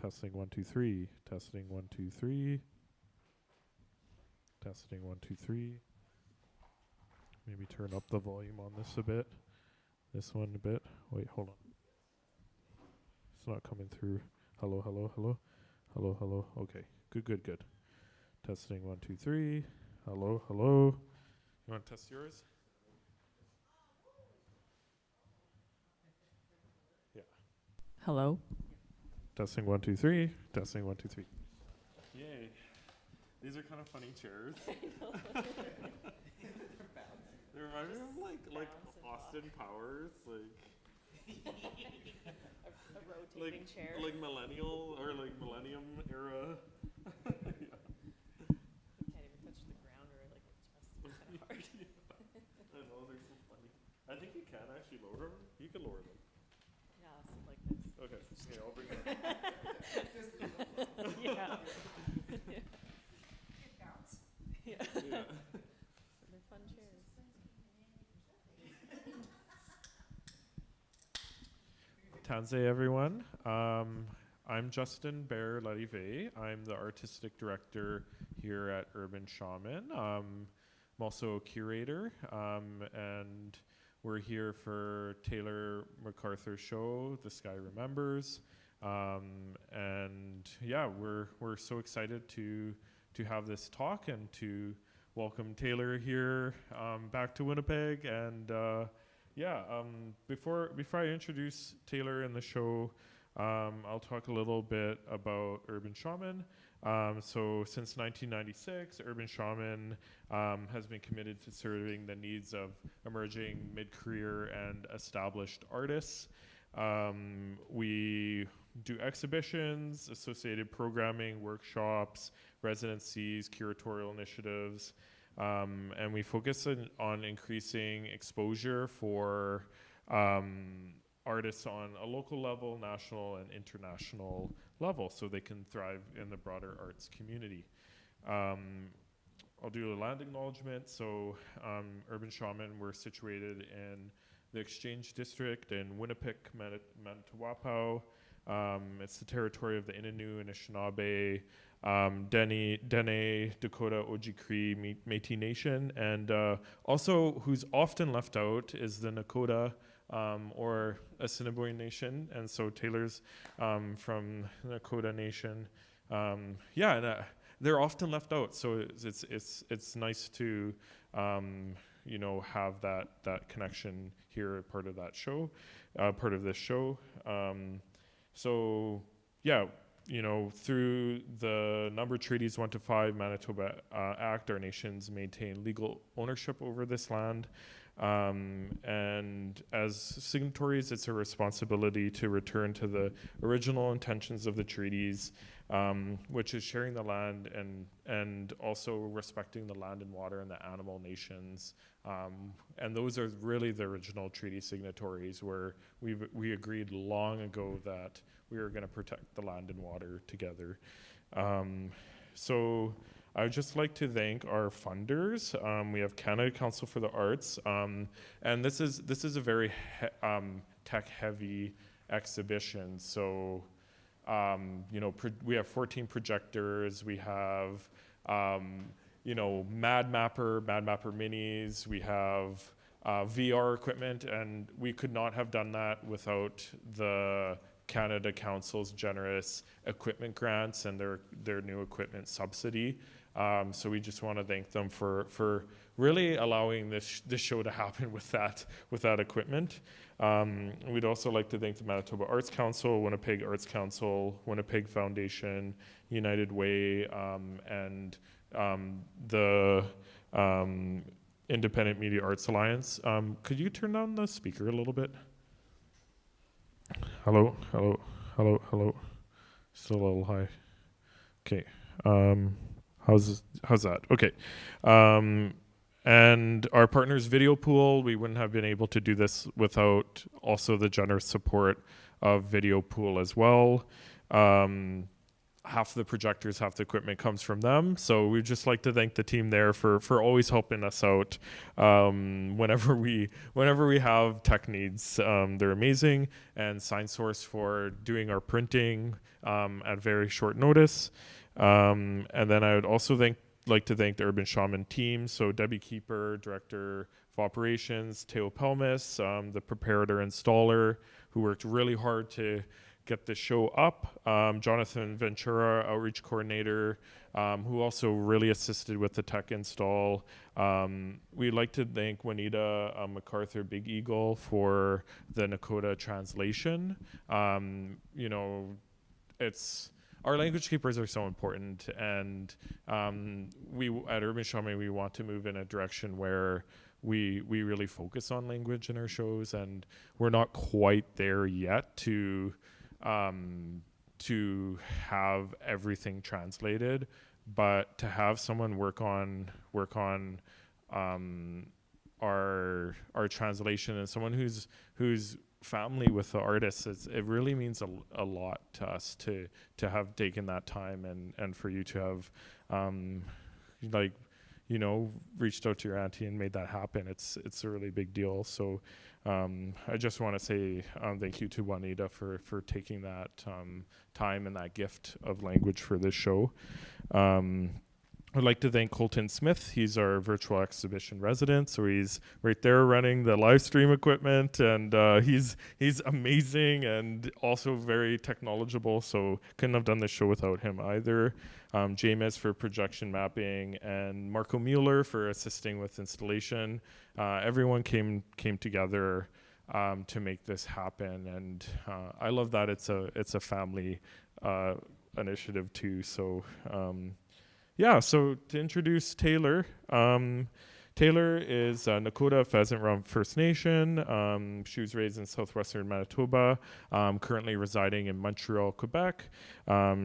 Testing 1 2 3. Testing 1 2 3. Testing 1 2 3. Maybe turn up the volume on this a bit. This one a bit. Wait, hold on. It's not coming through. Hello, hello, hello. Hello, hello. Okay. Good, good, good. Testing 1 2 3. Hello, hello. You want to test yours? Yeah. Hello. Testing 1 2 3. Testing 1 2 3. Yay. These are kind of funny chairs. They remind me of like Austin Powers, A rotating chair. like millennial or like millennium era. You can't even touch the ground or like it's kind of hard. I know, they're so funny. I think you can actually lower them. You can lower them. Yeah, so like this. Okay, okay, I'll bring it up. Yeah. It counts. Yeah. Yeah. They're fun chairs. Tanze, everyone. I'm Justin Bear-Larive. I'm the artistic director here at Urban Shaman. I'm also a curator, and we're here for Taylor McArthur's show, The Sky Remembers. And yeah, we're so excited to have this talk and to welcome Taylor here back to Winnipeg. And before I introduce Taylor in the show, I'll talk a little bit about Urban Shaman. So since 1996, Urban Shaman has been committed to serving the needs of emerging mid-career and established artists. We do exhibitions, associated programming, workshops, residencies, curatorial initiatives, and we focus on increasing exposure for artists on a local level, national, and international level so they can thrive in the broader arts community. I'll do a land acknowledgement. So Urban Shaman, we're situated in the Exchange District in Winnipeg, Manitoba. It's the territory of the Innu, Anishinaabe, Dene, Dakota, Ojibwe, Métis Nation, and also who's often left out is the Nakoda, or Assiniboine Nation, and so Taylor's from Nakota Nation. They're often left out, so it's nice to have that connection here, part of that show, part of this show. Through the number treaties 1 to 5 Manitoba Act, our nations maintain legal ownership over this land. And as signatories, it's a responsibility to return to the original intentions of the treaties, which is sharing the land and also respecting the land and water and the animal nations. And those are really the original treaty signatories, where we agreed long ago that we were going to protect the land and water together. So I would just like to thank our funders. We have Canada Council for the Arts, and this is a very tech-heavy exhibition. So we have 14 projectors. We have Mad Mapper Minis. We have VR equipment, and we could not have done that without the Canada Council's generous equipment grants and their new equipment subsidy. So we just want to thank them for really allowing this show to happen with that equipment. We'd also like to thank the Manitoba Arts Council, Winnipeg Arts Council, Winnipeg Foundation, United Way, and the Independent Media Arts Alliance. Could you turn down the speaker a little bit? Hello. Still a little high. Okay. How's that? Okay. And our partners Video Pool, we wouldn't have been able to do this without also the generous support of Video Pool as well. half the projectors, half the equipment comes from them. So we'd just like to thank the team there for always helping us out whenever we have tech needs. They're amazing, and SignSource for doing our printing at very short notice. And then I would also like to thank the Urban Shaman team. So Debbie Keeper, Director of Operations, Teo Pelmis, the preparator installer, who worked really hard to get the show up. Jonathan Ventura, Outreach Coordinator, who also really assisted with the tech install. We'd like to thank Niná McArthur Big Eagle for the Nakoda translation. You know, our language keepers are so important, and we at Urban Shaman, we want to move in a direction where we really focus on language in our shows, and we're not quite there yet to have everything translated, but to have someone work on our translation, and someone who's family with the artists, it really means a lot to us to have taken that time, and for you to have reached out to your auntie and made that happen. It's a really big deal. So I just want to say thank you to Juanita for taking that time and that gift of language for this show. I'd like to thank Colton Smith. He's our virtual exhibition resident, so he's right there running the live stream equipment, and he's amazing and also very technological, so couldn't have done this show without him either. James for projection mapping, and Marco Mueller for assisting with installation. Everyone came together to make this happen, and I love that it's a family initiative too. So so to introduce Taylor, Taylor is Nakota Pheasant Rump First Nation. She was raised in Southwestern Manitoba, currently residing in Montreal, Quebec.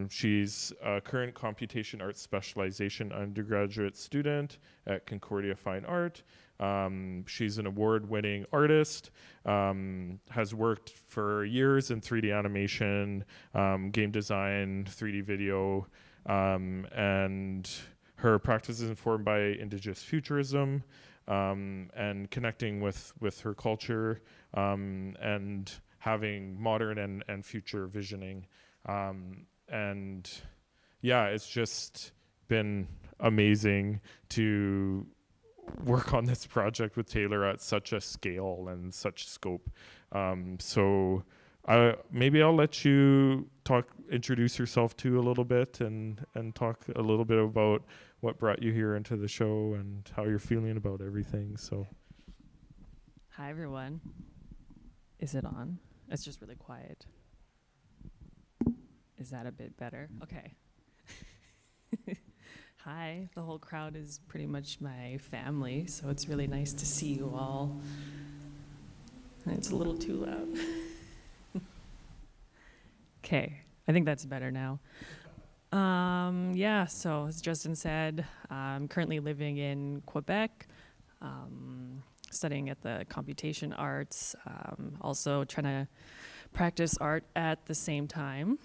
She's a current Computation Arts Specialization undergraduate student at Concordia Fine Art. She's an award-winning artist, has worked for years in 3D animation, game design, 3D video, and her practice is informed by Indigenous Futurism, and connecting with her culture, and having modern and future visioning. It's just been amazing to work on this project with Taylor at such a scale and such scope. Maybe I'll let you introduce yourself too a little bit, and talk a little bit about what brought you here into the show and how you're feeling about everything. So, Hi, everyone. Is it on? It's just really quiet. Is that a bit better? Okay. Hi, the whole crowd is pretty much my family, so it's really nice to see you all. And it's a little too loud. Okay, I think that's better now. So as Justin said, I'm currently living in Quebec, studying at the Computation Arts, also trying to practice art at the same time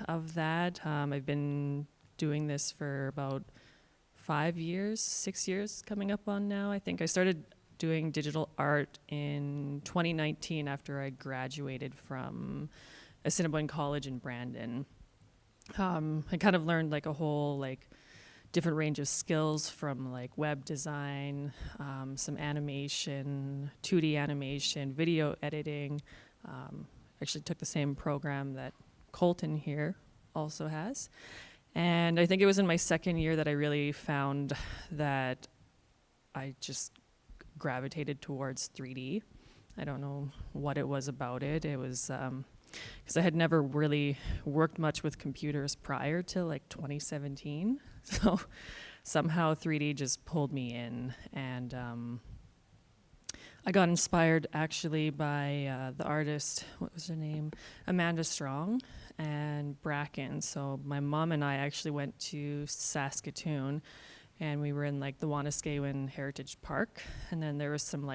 of that. I've been doing this for about 6 years coming up on now. I think I started doing digital art in 2019 after I graduated from Assiniboine College in Brandon. I kind of learned a whole different range of skills from web design, some animation, 2D animation, video editing. Actually took the same program that Colton here also has. And I think it was in my second year that I really found that I just gravitated towards 3D. I don't know what it was about it. It was because I had never really worked much with computers prior to 2017. So somehow 3D just pulled me in, and I got inspired actually by the artist, what was her name? Amanda Strong and Bracken. So my mom and I actually went to Saskatoon, and we were in the Wanuskewin Heritage Park, and then there was some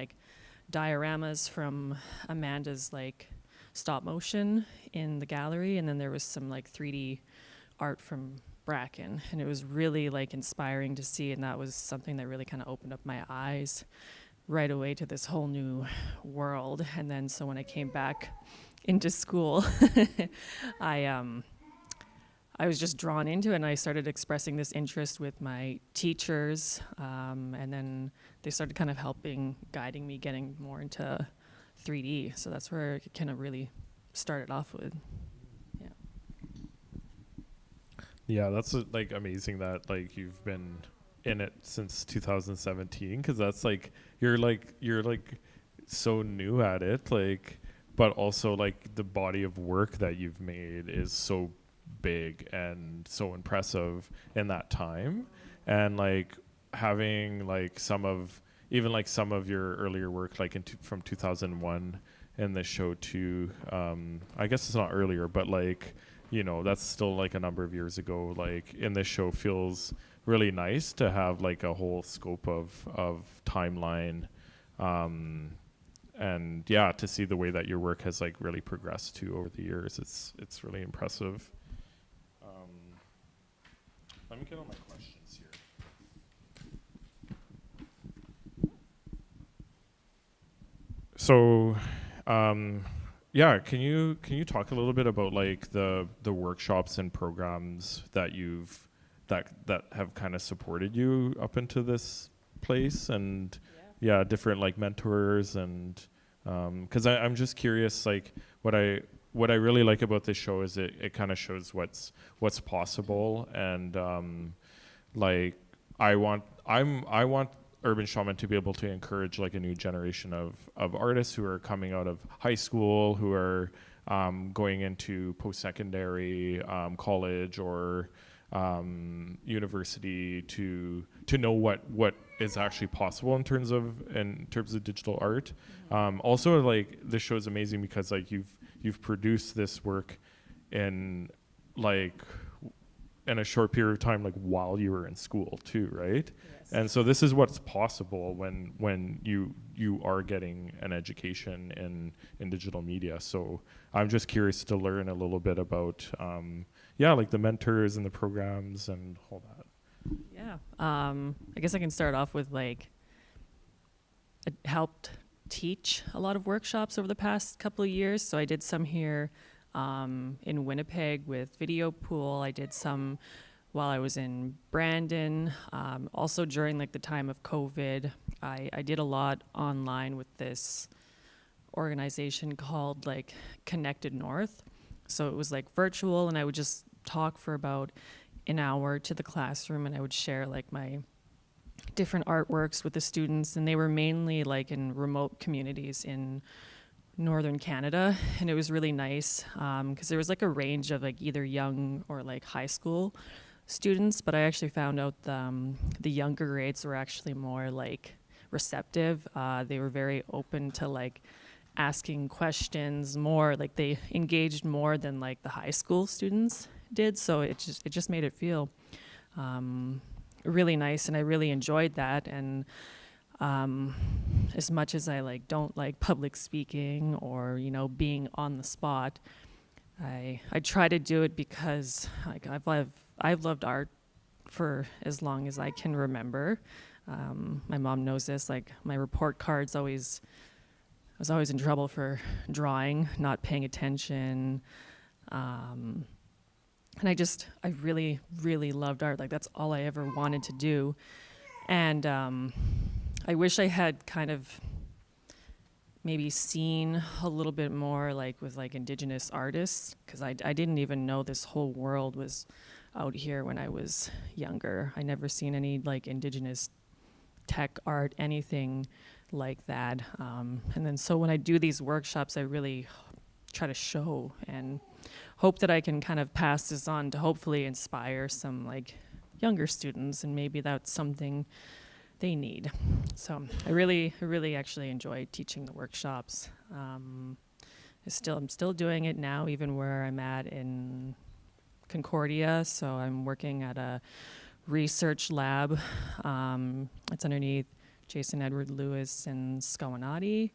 dioramas from Amanda's stop motion in the gallery, and then there was some 3D art from Bracken, and it was really like inspiring to see, and that was something that really kind of opened up my eyes right away to this whole new world. And then so when I came back into school, I was just drawn into it, and I started expressing this interest with my teachers, and then they started kind of guiding me, getting more into 3D. So that's where it kind of really started off with. Yeah, that's like amazing that like you've been in it since 2017, because that's like you're like so new at it, like, but also like the body of work that you've made is so big and so impressive in that time. And like having like some of your earlier work, like from 2001 in the show too, I guess it's not earlier, but like, you know, that's still like a number of years ago, like in this show feels really nice to have like a whole scope of timeline, and yeah, to see the way that your work has like really progressed too over the years. It's really impressive. Let me get on my questions here. So, yeah, can you talk a little bit about like the workshops and programs that that have kind of supported you up into this place, and yeah, different like mentors, and because I'm just curious, like what I really like about this show is it kind of shows what's possible, and like I want Urban Shaman to be able to encourage like a new generation of artists who are coming out of high school, who are going into post-secondary, college, or university, to know what is actually possible in terms of digital art. Also, like this show is amazing because like you've produced this work in a short period of time, like while you were in school too, right? Yes. And so this is what's possible when you are getting an education in digital media. So I'm just curious to learn a little bit about like the mentors and the programs and all that. Yeah, I guess I can start off with like it helped teach a lot of workshops over the past couple of years. So I did some here in Winnipeg with Video Pool. I did some while I was in Brandon. Also during like the time of COVID, I did a lot online with this organization called like Connected North. So it was like virtual, and I would just talk for about an hour to the classroom, and I would share like my different artworks with the students, and they were mainly like in remote communities in northern Canada. And it was really nice because there was like a range of like either young or like high school students, but I actually found out the younger grades were actually more like receptive. They were very open to like asking questions more, like they engaged more than like the high school students did. So it just made it feel really nice, and I really enjoyed that. And as much as I like don't like public speaking or being on the spot, I try to do it because like I've loved art for as long as I can remember. My mom knows this. Like my report cards I was always in trouble for drawing, not paying attention. And I really, really loved art. Like that's all I ever wanted to do. And I wish I had kind of maybe seen a little bit more like with like Indigenous artists, because I didn't even know this whole world was out here when I was younger. I never seen any like Indigenous tech art, anything like that. And then so when I do these workshops, I really try to show and hope that I can kind of pass this on to hopefully inspire some like younger students, and maybe that's something they need. So I really actually enjoy teaching the workshops. I'm still doing it now, even where I'm at in Concordia. So I'm working at a research lab. It's underneath Jason Edward Lewis and Scowanati.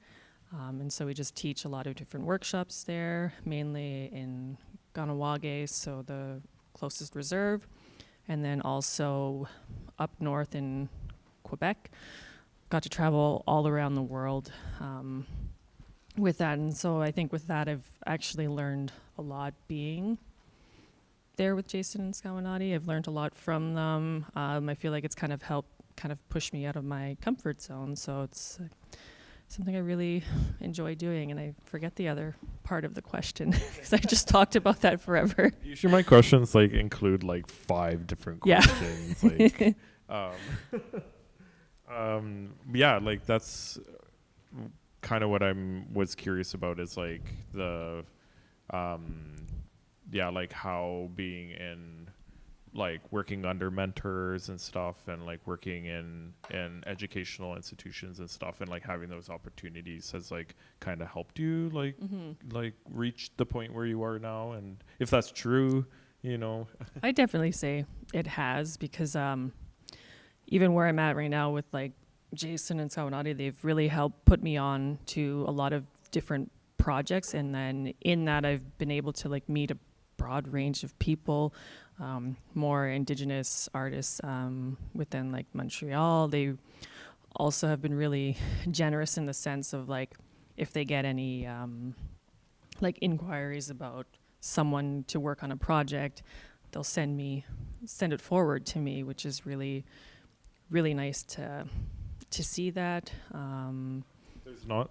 And so we just teach a lot of different workshops there, mainly in Ganawage, so the closest reserve, and then also up north in Quebec. Got to travel all around the world with that. And so I think with that, I've actually learned a lot being there with Jason and Scaminati. I've learned a lot from them. I feel like it's kind of helped push me out of my comfort zone. So it's something I really enjoy doing. And I forget the other part of the question because I just talked about that forever. Usually my questions like include like 5 different questions. Like, yeah, like that's kind of what was curious about is like the, yeah, like how being in like working under mentors and stuff and like working in educational institutions and stuff and like having those opportunities has like kind of helped you like like reach the point where you are now. And if that's true, you know. I definitely say it has because even where I'm at right now with like Jason and Scaminati, they've really helped put me on to a lot of different projects. And then in that I've been able to like meet a broad range of people, more Indigenous artists within like Montreal. They also have been really generous in the sense of like if they get any like inquiries about someone to work on a project, they'll send it forward to me, which is really, really nice to see that.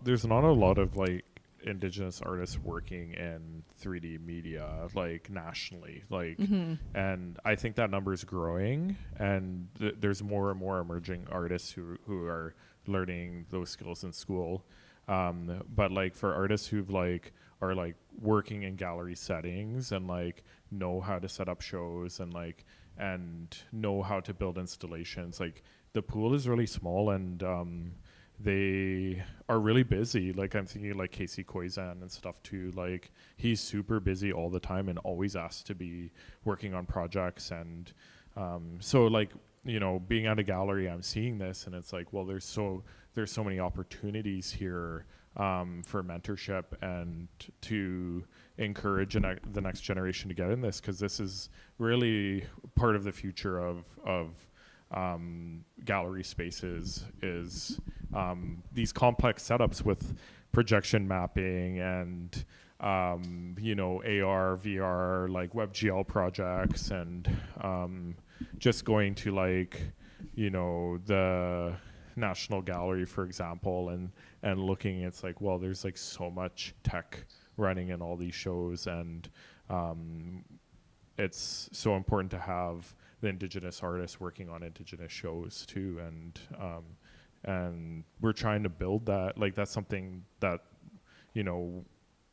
There's not a lot of like Indigenous artists working in 3D media like nationally, like and I think that number is growing, and there's more and more emerging artists who are learning those skills in school, but like for artists who've like are like working in gallery settings and like know how to set up shows and know how to build installations, like the pool is really small, and they are really busy. Like I'm thinking like Casey Koizan and stuff too. Like he's super busy all the time and always asked to be working on projects. And so like, you know, being at a gallery, I'm seeing this and it's like, well, there's so many opportunities here for mentorship and to encourage the next generation to get in this, because this is really part of the future of gallery spaces is these complex setups with projection mapping and you know, AR, VR, like WebGL projects, and just going to like, you know, the National Gallery, for example, and looking, it's like, well, there's like so much tech running in all these shows, and it's so important to have the Indigenous artists working on Indigenous shows too, and we're trying to build that. Like that's something that, you know,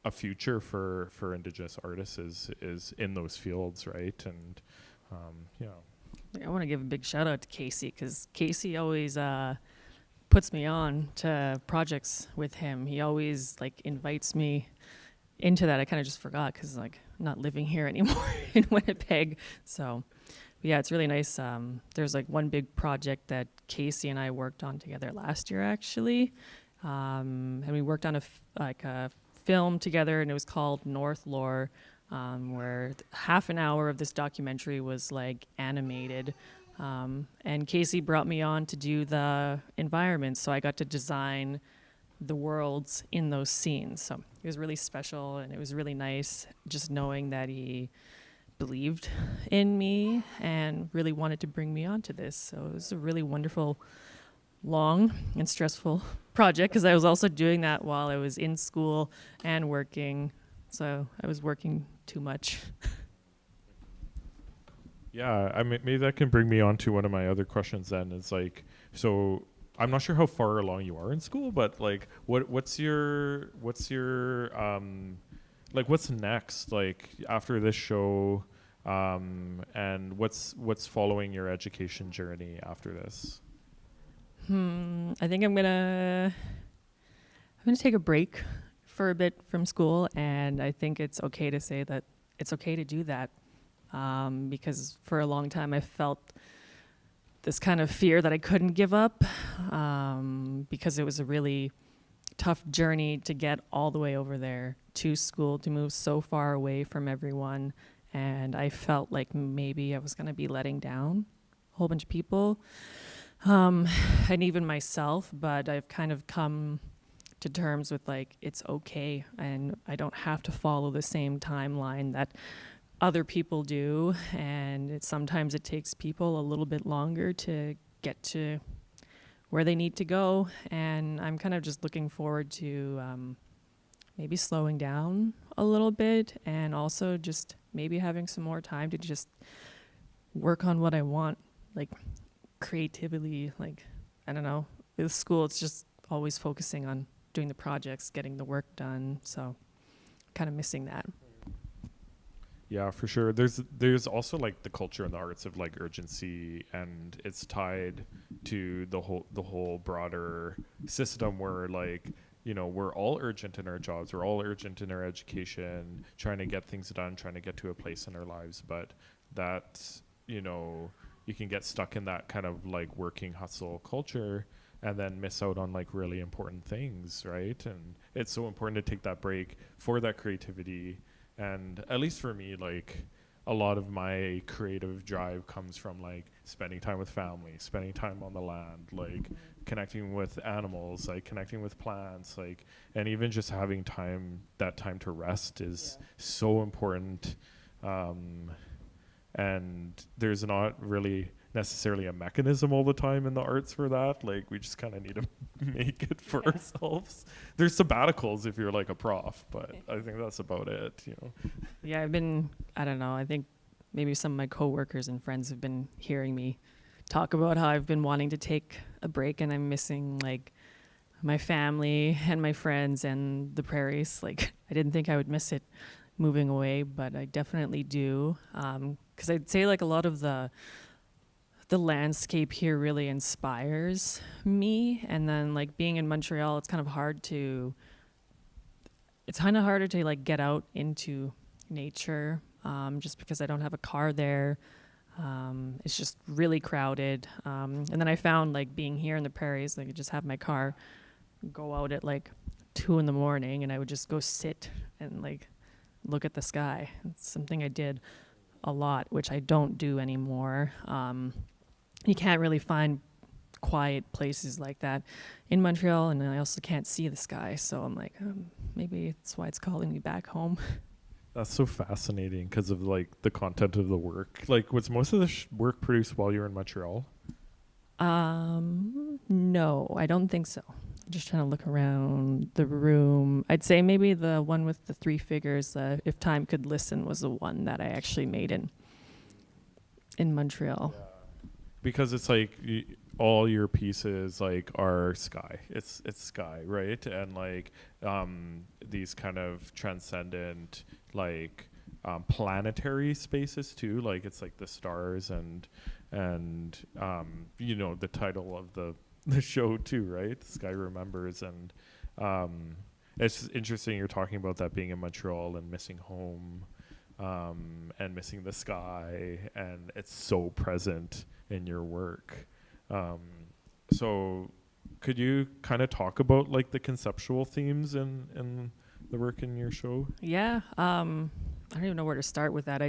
a future for Indigenous artists is in those fields, right? And yeah. I want to give a big shout out to Casey, because Casey always puts me on to projects with him. He always like invites me into that. I kind of just forgot because like I'm not living here anymore in Winnipeg. So yeah, it's really nice. There's like one big project that Casey and I worked on together last year, actually. And we worked on a film together, and it was called North Lore, where half an hour of this documentary was like animated. And Casey brought me on to do the environments, so I got to design the worlds in those scenes. So it was really special, and it was really nice just knowing that he believed in me and really wanted to bring me onto this. So it was a really wonderful, long and stressful project, because I was also doing that while I was in school and working. So I was working too much. Yeah, I mean, maybe that can bring me on to one of my other questions then. It's like, so I'm not sure how far along you are in school, but like what's your like what's next, like after this show, and what's following your education journey after this? I think I'm gonna take a break for a bit from school, and I think it's okay to say that it's okay to do that, because for a long time I felt this kind of fear that I couldn't give up, because it was a really tough journey to get all the way over there to school, to move so far away from everyone and I felt like maybe I was going to be letting down a whole bunch of people, and even myself. But I've kind of come to terms with like it's okay, and I don't have to follow the same timeline that other people do, and sometimes it takes people a little bit longer to get to where they need to go, and I'm kind of just looking forward to maybe slowing down a little bit, and also just maybe having some more time to just work on what I want, like creativity. Like, I don't know, with school it's just always focusing on doing the projects, getting the work done, so kind of missing that. Yeah, for sure. There's also like the culture and the arts of like urgency, and it's tied to the whole broader system where like, you know, we're all urgent in our jobs, we're all urgent in our education, trying to get things done, trying to get to a place in our lives, but that, you know, you can get stuck in that kind of like working hustle culture and then miss out on like really important things, right? And it's so important to take that break for that creativity. And at least for me, like a lot of my creative drive comes from like spending time with family, spending time on the land, like connecting with animals, like connecting with plants, like, and even just having that time to rest is so important. And there's not really necessarily a mechanism all the time in the arts for that. Like we just kind of need to make it for ourselves. There's sabbaticals if you're like a prof, but I think that's about it, you know. Yeah, I don't know, I think maybe some of my coworkers and friends have been hearing me talk about how I've been wanting to take a break, and I'm missing like my family and my friends and the prairies. Like I didn't think I would miss it moving away, but I definitely do. 'Cause I'd say like a lot of the landscape here really inspires me, and then like being in Montreal, it's kind of harder to like get out into nature, just because I don't have a car there. It's just really crowded, and then I found like being here in the prairies, like I just have my car, go out at like 2 a.m, and I would just go sit and like look at the sky. It's something I did a lot, which I don't do anymore. You can't really find quiet places like that in Montreal, and I also can't see the sky, so I'm like, maybe that's why it's calling me back home. That's so fascinating because of like the content of the work. Like was most of the work produced while you were in Montreal? No, I don't think so. I'm just trying to look around the room. I'd say maybe the one with the 3 figures, If Time Could Listen, was the one that I actually made in Montreal. Yeah. Because it's like all your pieces like are sky. It's sky, right? And like these kind of transcendent like planetary spaces too. Like it's like the stars and you know the title of the show too, right? The Sky Remembers. And it's interesting you're talking about that being in Montreal and missing home, and missing the sky, and it's so present in your work. So could you kind of talk about like the conceptual themes in the work in your show? Yeah, I don't even know where to start with that.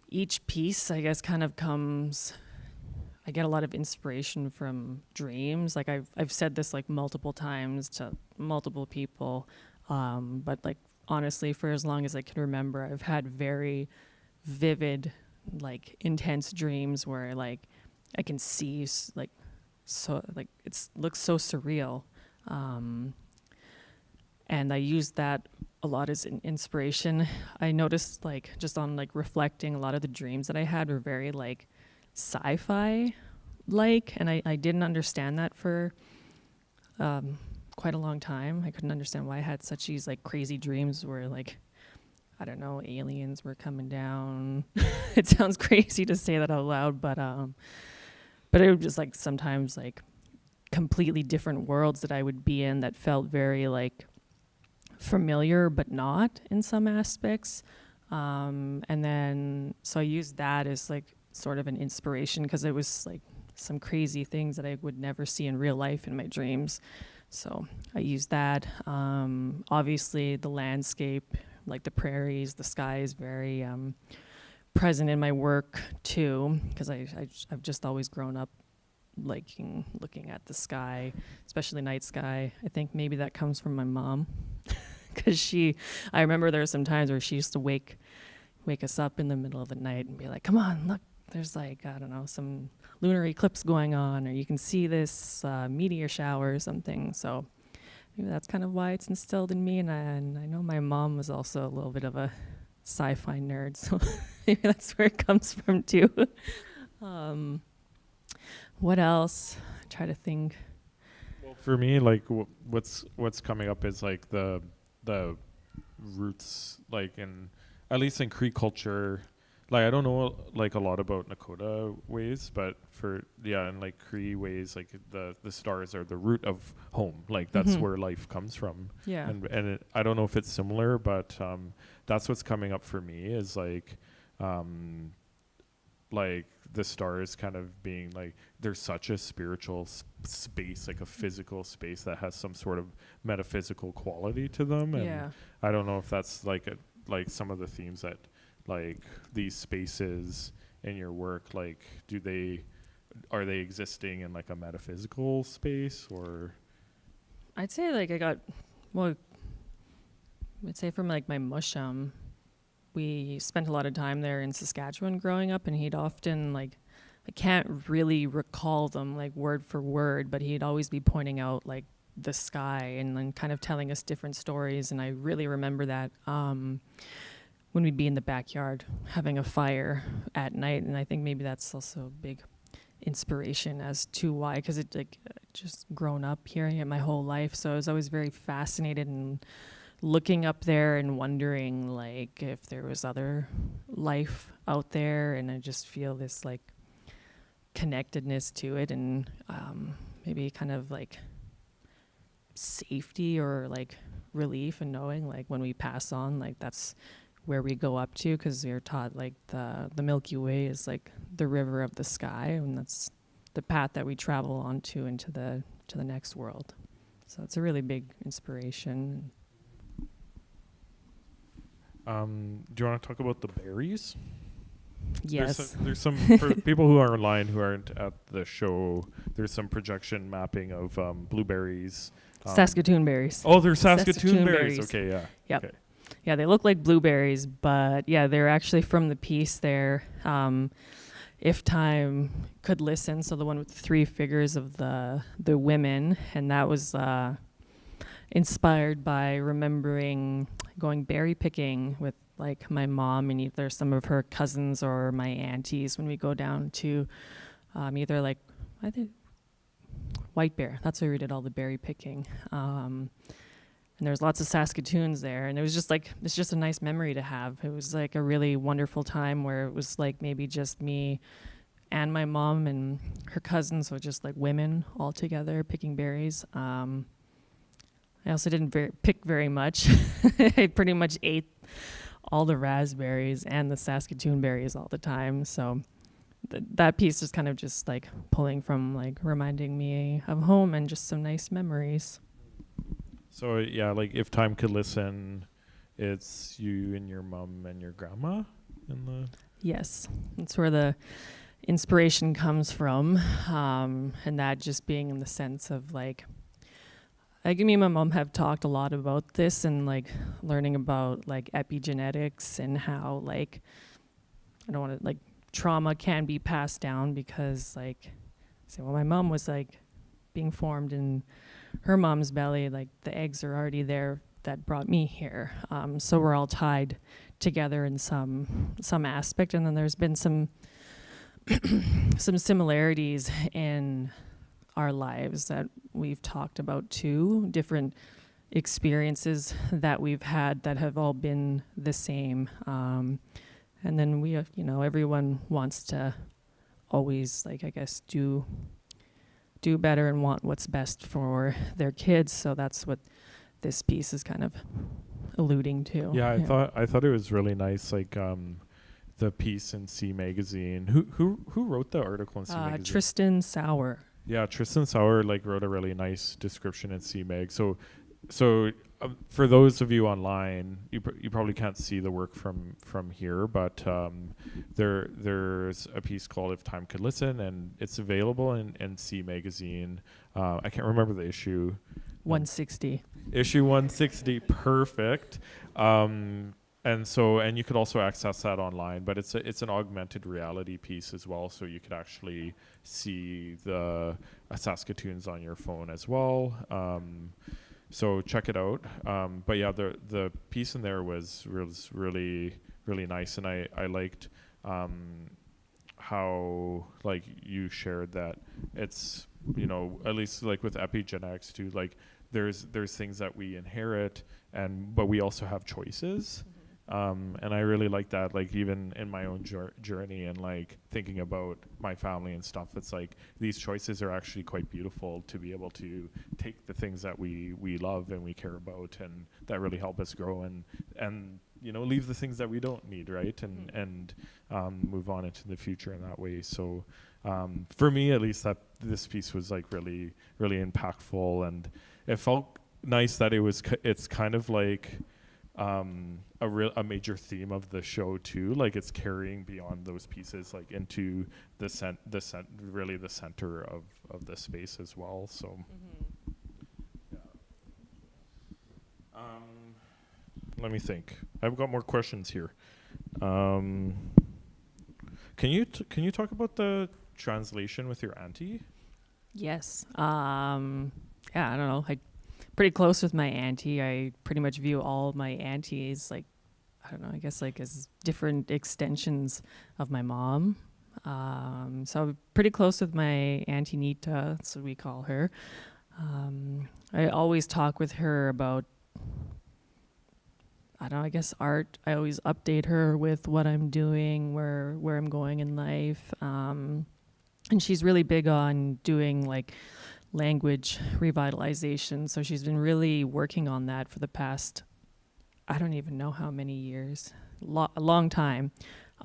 Each piece, I guess, kind of I get a lot of inspiration from dreams. Like I've said this like multiple times to multiple people, but like honestly, for as long as I can remember, I've had very vivid, like intense dreams where like I can see like it looks so surreal, and I use that a lot as an inspiration. I noticed like just on like reflecting, a lot of the dreams that I had were very like sci-fi like, and I didn't understand that for quite a long time. I couldn't understand why I had such these like crazy dreams where like, I don't know, aliens were coming down. It sounds crazy to say that out loud, but it was just like sometimes like completely different worlds that I would be in that felt very like familiar but not in some aspects. And then so I used that as like sort of an inspiration because it was like some crazy things that I would never see in real life in my dreams. So I used that. Obviously the landscape like the prairies, the sky is very present in my work too, because I've just always grown up liking looking at the sky, especially night sky. I think maybe that comes from my mom, because I remember there were some times where she used to wake us up in the middle of the night and be like, come on, look, there's like, I don't know, some lunar eclipse going on, or you can see this meteor shower or something. So maybe that's kind of why it's instilled in me. And I know my mom was also a little bit of a sci-fi nerd, so maybe that's where it comes from too. What else? Try to think. Well, for me, like what's coming up is like the roots, like in at least in Cree culture. Like I don't know like a lot about Nakota ways, but in like Cree ways, like the stars are the root of home. Like that's where life comes from. Yeah. And I don't know if it's similar, but that's what's coming up for me is like the stars kind of being like there's such a spiritual space, like a physical space that has some sort of metaphysical quality to them. And I don't know if that's like some of the themes that like these spaces in your work, like are they existing in like a metaphysical space, or? I'd say like I'd say from like my mushum, we spent a lot of time there in Saskatchewan growing up, and he'd often like, I can't really recall them like word for word, but he'd always be pointing out like the sky and then kind of telling us different stories. And I really remember that when we'd be in the backyard having a fire at night. And I think maybe that's also a big inspiration as to why, because it like just grown up hearing it my whole life. So I was always very fascinated and looking up there and wondering like if there was other life out there, and I just feel this like connectedness to it, and maybe kind of like safety or like relief in knowing like when we pass on, like that's where we go up to, because you're taught like the Milky Way is like the river of the sky, and that's the path that we travel onto into the next world. So it's a really big inspiration. Do you want to talk about the berries? Yes. There's some for people who are online who aren't at the show. There's some projection mapping of blueberries. Saskatoon berries. Oh, they're Saskatoon berries. Okay, yeah. Yep. Okay. Yeah, they look like blueberries, but yeah, they're actually from the piece there. If Time Could Listen, so the one with the three figures of the women, and that was inspired by remembering going berry picking with like my mom and either some of her cousins or my aunties when we go down to either like, I think White Bear. That's where we did all the berry picking. And there's lots of Saskatoons there, and it was just like, it's just a nice memory to have. It was like a really wonderful time where it was like maybe just me and my mom and her cousins, so just like women all together picking berries. I also didn't pick very much. I pretty much ate all the raspberries and the Saskatoon berries all the time. So that piece is kind of just like pulling from like reminding me of home and just some nice memories. So yeah, like If Time Could Listen, it's you and your mom and your grandma in the. Yes, that's where the inspiration comes from, and that just being in the sense of like, me and my mom have talked a lot about this and like learning about like epigenetics and how like, I don't want to like, trauma can be passed down because like, my mom was like being formed in her mom's belly, like the eggs are already there that brought me here. So we're all tied together in some aspect. And then there's been some similarities in our lives that we've talked about too, different experiences that we've had that have all been the same. And then we have, everyone wants to always like, I guess, do better and want what's best for their kids. So that's what this piece is kind of alluding to. Yeah, I thought it was really nice, like the piece in C Magazine. Who wrote the article in C Magazine? Tristan Sauer. Yeah, Tristan Sauer like wrote a really nice description in C Mag. So for those of you online, you probably can't see the work from here, but there's a piece called "If Time Could Listen," and it's available in C Magazine. I can't remember the issue. 160. Issue 160, perfect. And you could also access that online, but it's an augmented reality piece as well, so you could actually see the Saskatoons on your phone as well. So check it out. But yeah, the piece in there was really nice, and I liked how like you shared that it's, you know, at least like with epigenetics too, like there's things that we inherit, but we also have choices. And I really like that, like even in my own journey and like thinking about my family and stuff, it's like these choices are actually quite beautiful to be able to take the things that we love and we care about and that really help us grow and you know, leave the things that we don't need, right? And move on into the future in that way. So for me at least, that this piece was like really impactful, and it felt nice that it's kind of like a major theme of the show too, like it's carrying beyond those pieces like into really the center of the space as well. So let me think. I've got more questions here. Can you talk about the translation with your auntie? Yes. Yeah, I don't know. Pretty close with my auntie. I pretty much view all my aunties like, I don't know, I guess like as different extensions of my mom. So I'm pretty close with my auntie Niná, that's what we call her. I always talk with her about, I don't know, I guess art. I always update her with what I'm doing, where I'm going in life. And she's really big on doing like language revitalization. So she's been really working on that for the past, I don't even know how many years, a long time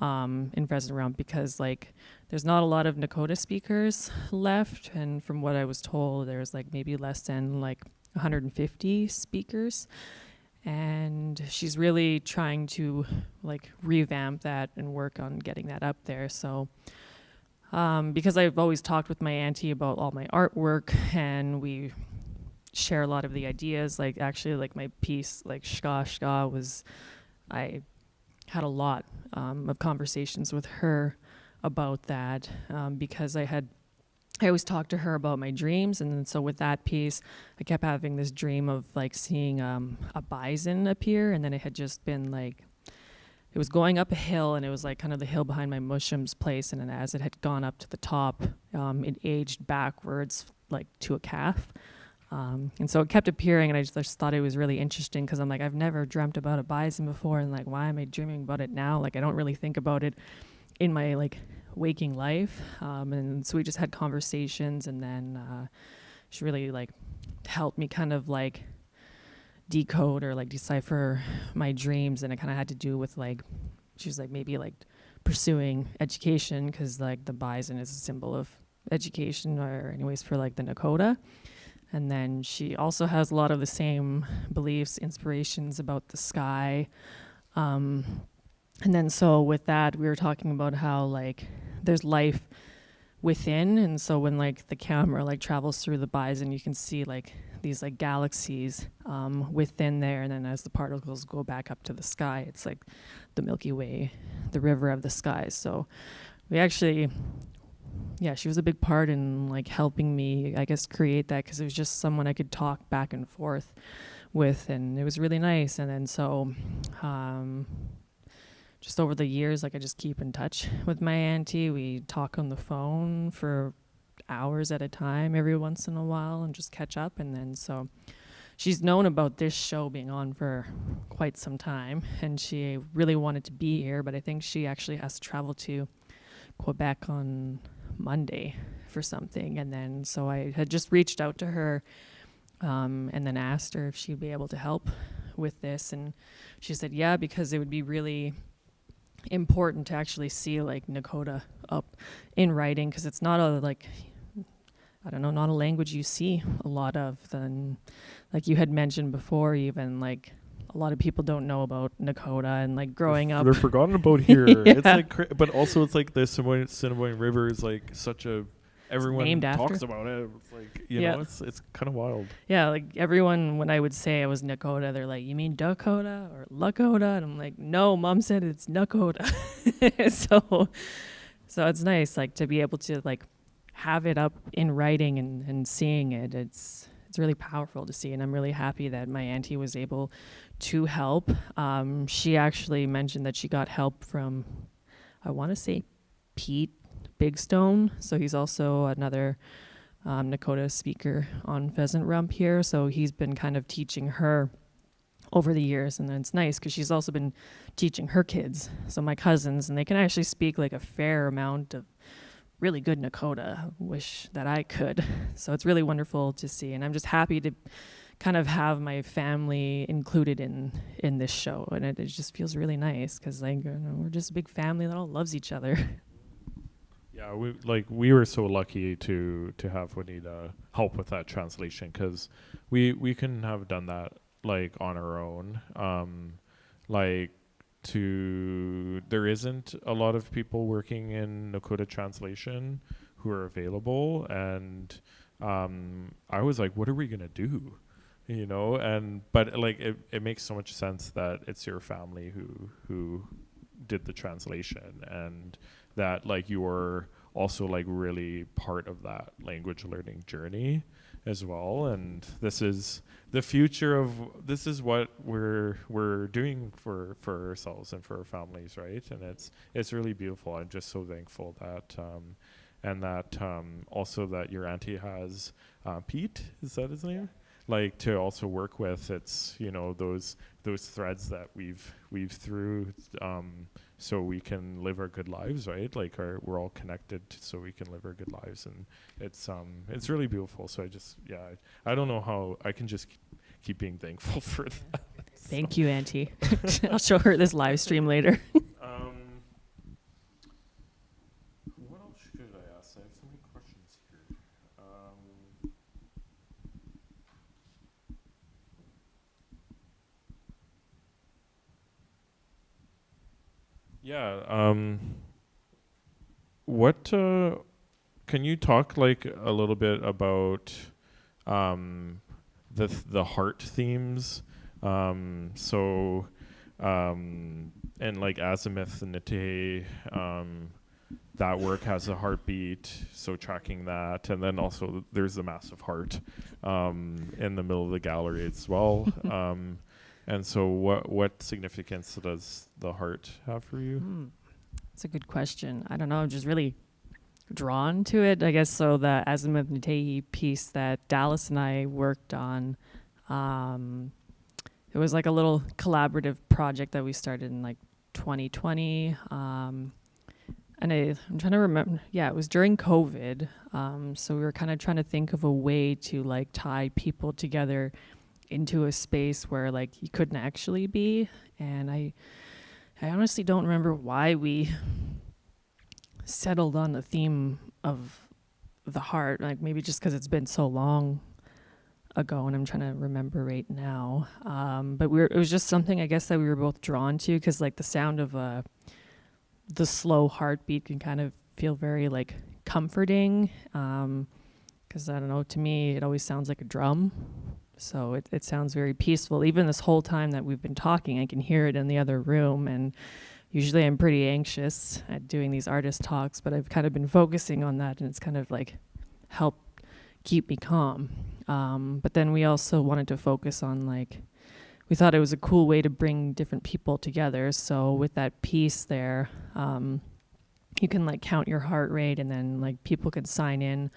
in Pheasant Rump, because like there's not a lot of Nakota speakers left. And from what I was told, there's like maybe less than like 150 speakers. And she's really trying to like revamp that and work on getting that up there. So because I've always talked with my auntie about all my artwork, and we share a lot of the ideas. Like actually, like my piece, like Shka was, I had a lot of conversations with her about that because I always talked to her about my dreams, and then so with that piece, I kept having this dream of like seeing a bison appear, and then it had just been like, it was going up a hill, and it was like kind of the hill behind my mushroom's place, and then as it had gone up to the top, it aged backwards like to a calf. And so it kept appearing, and I just thought it was really interesting because I'm like, I've never dreamt about a bison before, and like, why am I dreaming about it now? Like, I don't really think about it in my like waking life. And so we just had conversations, and then she really like helped me kind of like decode or like decipher my dreams, and it kind of had to do with like, she was like maybe like pursuing education, because like the bison is a symbol of education, or anyways for like the Nakoda. And then she also has a lot of the same beliefs, inspirations about the sky. And then so with that, we were talking about how like there's life within, and so when like the camera like travels through the bison, you can see like these like galaxies within there, and then as the particles go back up to the sky, it's like the Milky Way, the river of the skies. So we actually, yeah, she was a big part in like helping me, I guess, create that, because it was just someone I could talk back and forth with, and it was really nice. And then so just over the years, like I just keep in touch with my auntie. We talk on the phone for hours at a time every once in a while and just catch up. And then so she's known about this show being on for quite some time, and she really wanted to be here, but I think she actually has to travel to Quebec on Monday for something. And then so I had just reached out to her and then asked her if she'd be able to help with this, and she said yeah, because it would be really important to actually see like Nakota up in writing, because it's not a like I don't know, not a language you see a lot of. Then, like you had mentioned before, even like a lot of people don't know about Nakota and like growing up. They're forgotten about here. Yeah. It's like, but also it's like the Assiniboine River is like such a, everyone named talks after. about it. It's like, you Yeah. know, it's kind of wild. Yeah, like everyone, when I would say I was Nakota, they're like, "You mean Dakota or Lakota?" And I'm like, "No, Mom said it's Nakota." So it's nice, like to be able to like have it up in writing and seeing it. It's really powerful to see, and I'm really happy that my auntie was able to help. She actually mentioned that she got help from, I want to say, Pete Bigstone. So he's also another Nakota speaker on Pheasant Rump here. So he's been kind of teaching her over the years, and then it's nice because she's also been teaching her kids, so my cousins, and they can actually speak like a fair amount of really good Nakota. Wish that I could. So it's really wonderful to see, and I'm just happy to kind of have my family included in this show, and it just feels really nice because like, you know, we're just a big family that all loves each other. Yeah, we were so lucky to have Juanita help with that translation, because we couldn't have done that like on our own. There isn't a lot of people working in Nakota translation who are available, and I was like, what are we gonna do, you know? But like it makes so much sense that it's your family who did the translation, and that like you're also like really part of that language learning journey as well. And this is the future of, this is what we're doing for ourselves and for our families, right? And it's really beautiful. I'm just so thankful that and that also that your auntie has Pete, is that his name? Like to also work with. It's, you know, those threads that we've through so we can live our good lives, right? Like we're all connected so we can live our good lives, and it's really beautiful. So I don't know how I can just keep being thankful for that. Thank you, Auntie. I'll show her this live stream later. What else should I ask? I have so many questions here. What can you talk like a little bit about the heart themes? And like Azimuth and Nite, that work has a heartbeat, so tracking that, and then also there's the massive heart in the middle of the gallery as well. And so what significance does the heart have for you? That's a good question. I don't know. I'm just really drawn to it, I guess. So the Azimuth Nite piece that Dallas and I worked on, it was like a little collaborative project that we started in like 2020. And I'm trying to remember. Yeah, it was during COVID. So we were kind of trying to think of a way to like tie people together into a space where like you couldn't actually be. And I honestly don't remember why we settled on the theme of the heart. Like maybe just because it's been so long ago, and I'm trying to remember right now. But it was just something I guess that we were both drawn to, because like the sound of the slow heartbeat can kind of feel very like comforting. Because I don't know, to me it always sounds like a drum. So it sounds very peaceful. Even this whole time that we've been talking, I can hear it in the other room. And usually I'm pretty anxious at doing these artist talks, but I've kind of been focusing on that, and it's kind of like helped keep me calm. But then we also wanted to focus on like, we thought it was a cool way to bring different people together. So with that piece there, you can like count your heart rate, and then like people could sign in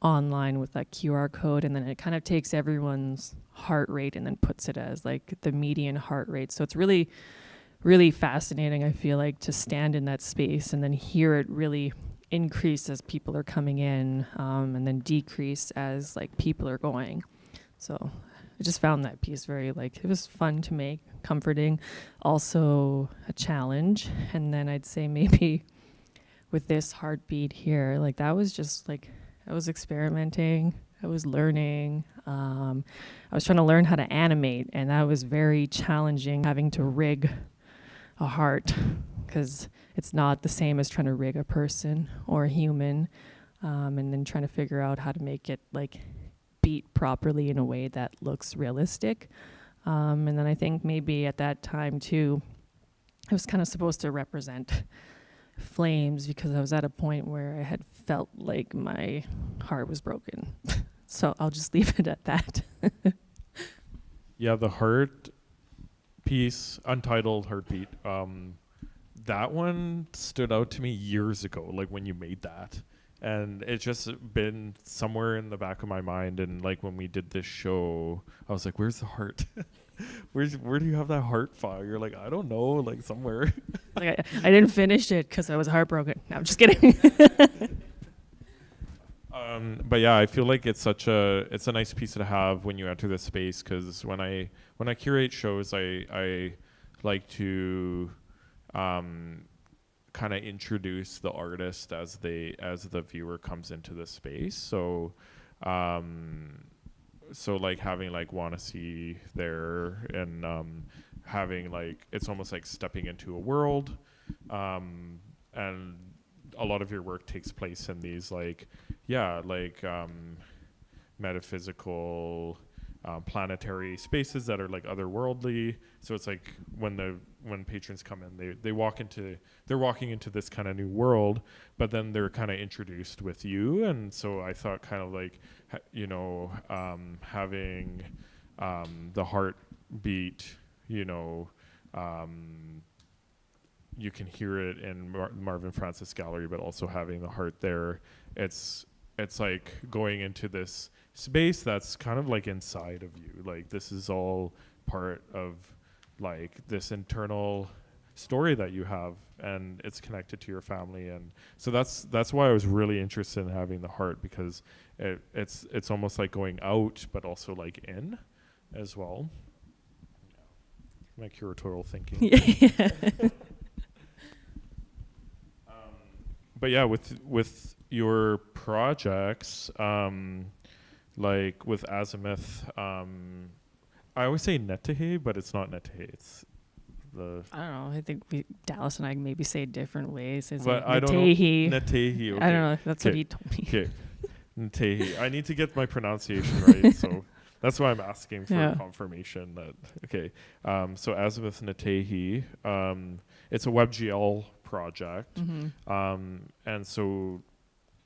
online with that QR code, and then it kind of takes everyone's heart rate and then puts it as like the median heart rate. So it's really, really fascinating, I feel like, to stand in that space and then hear it really increase as people are coming in, and then decrease as like people are going. So I just found that piece very like, it was fun to make, comforting, also a challenge. And then I'd say maybe with this heartbeat here, like that was just like I was experimenting. I was learning. I was trying to learn how to animate, and that was very challenging, having to rig a heart, because it's not the same as trying to rig a person or a human, and then trying to figure out how to make it like beat properly in a way that looks realistic. And then I think maybe at that time too, I was kind of supposed to represent flames, because I was at a point where I had felt like my heart was broken. So I'll just leave it at that. Yeah, the heart piece, Untitled Heartbeat, that one stood out to me years ago, like when you made that. And it's just been somewhere in the back of my mind. And like when we did this show, I was like, where's the heart? Where do you have that heart file? You're like, I don't know, like somewhere. Like I didn't finish it because I was heartbroken. No, I'm just kidding. But yeah, I feel like it's a nice piece to have when you enter this space, because when I curate shows, I like to kind of introduce the artist as the viewer comes into the space. So like having like Wanna See there, and having like, it's almost like stepping into a world, and a lot of your work takes place in these like metaphysical planetary spaces that are like otherworldly. So it's like when patrons come in, they're walking into this kind of new world, but then they're kind of introduced with you. And so I thought kind of like having the heartbeat, you can hear it in Marvin Francis Gallery, but also having the heart there, it's like going into this space that's kind of like inside of you. Like this is all part of like this internal story that you have, and it's connected to your family. And so that's why I was really interested in having the heart, because it's almost like going out, but also like in as well. My curatorial thinking. Yeah. But yeah, with your projects, like with Azimuth, I always say Netahe, but it's not Netahe. It's the. I don't know. I think Dallas and I maybe say it different ways. It's But like I don't know. Netahe. Netahe. Okay. I don't know. That's what he told me. Okay. Netahe. I need to get my pronunciation right, so that's why I'm asking for confirmation. That okay. So Azimuth Netahe. It's a WebGL project, and so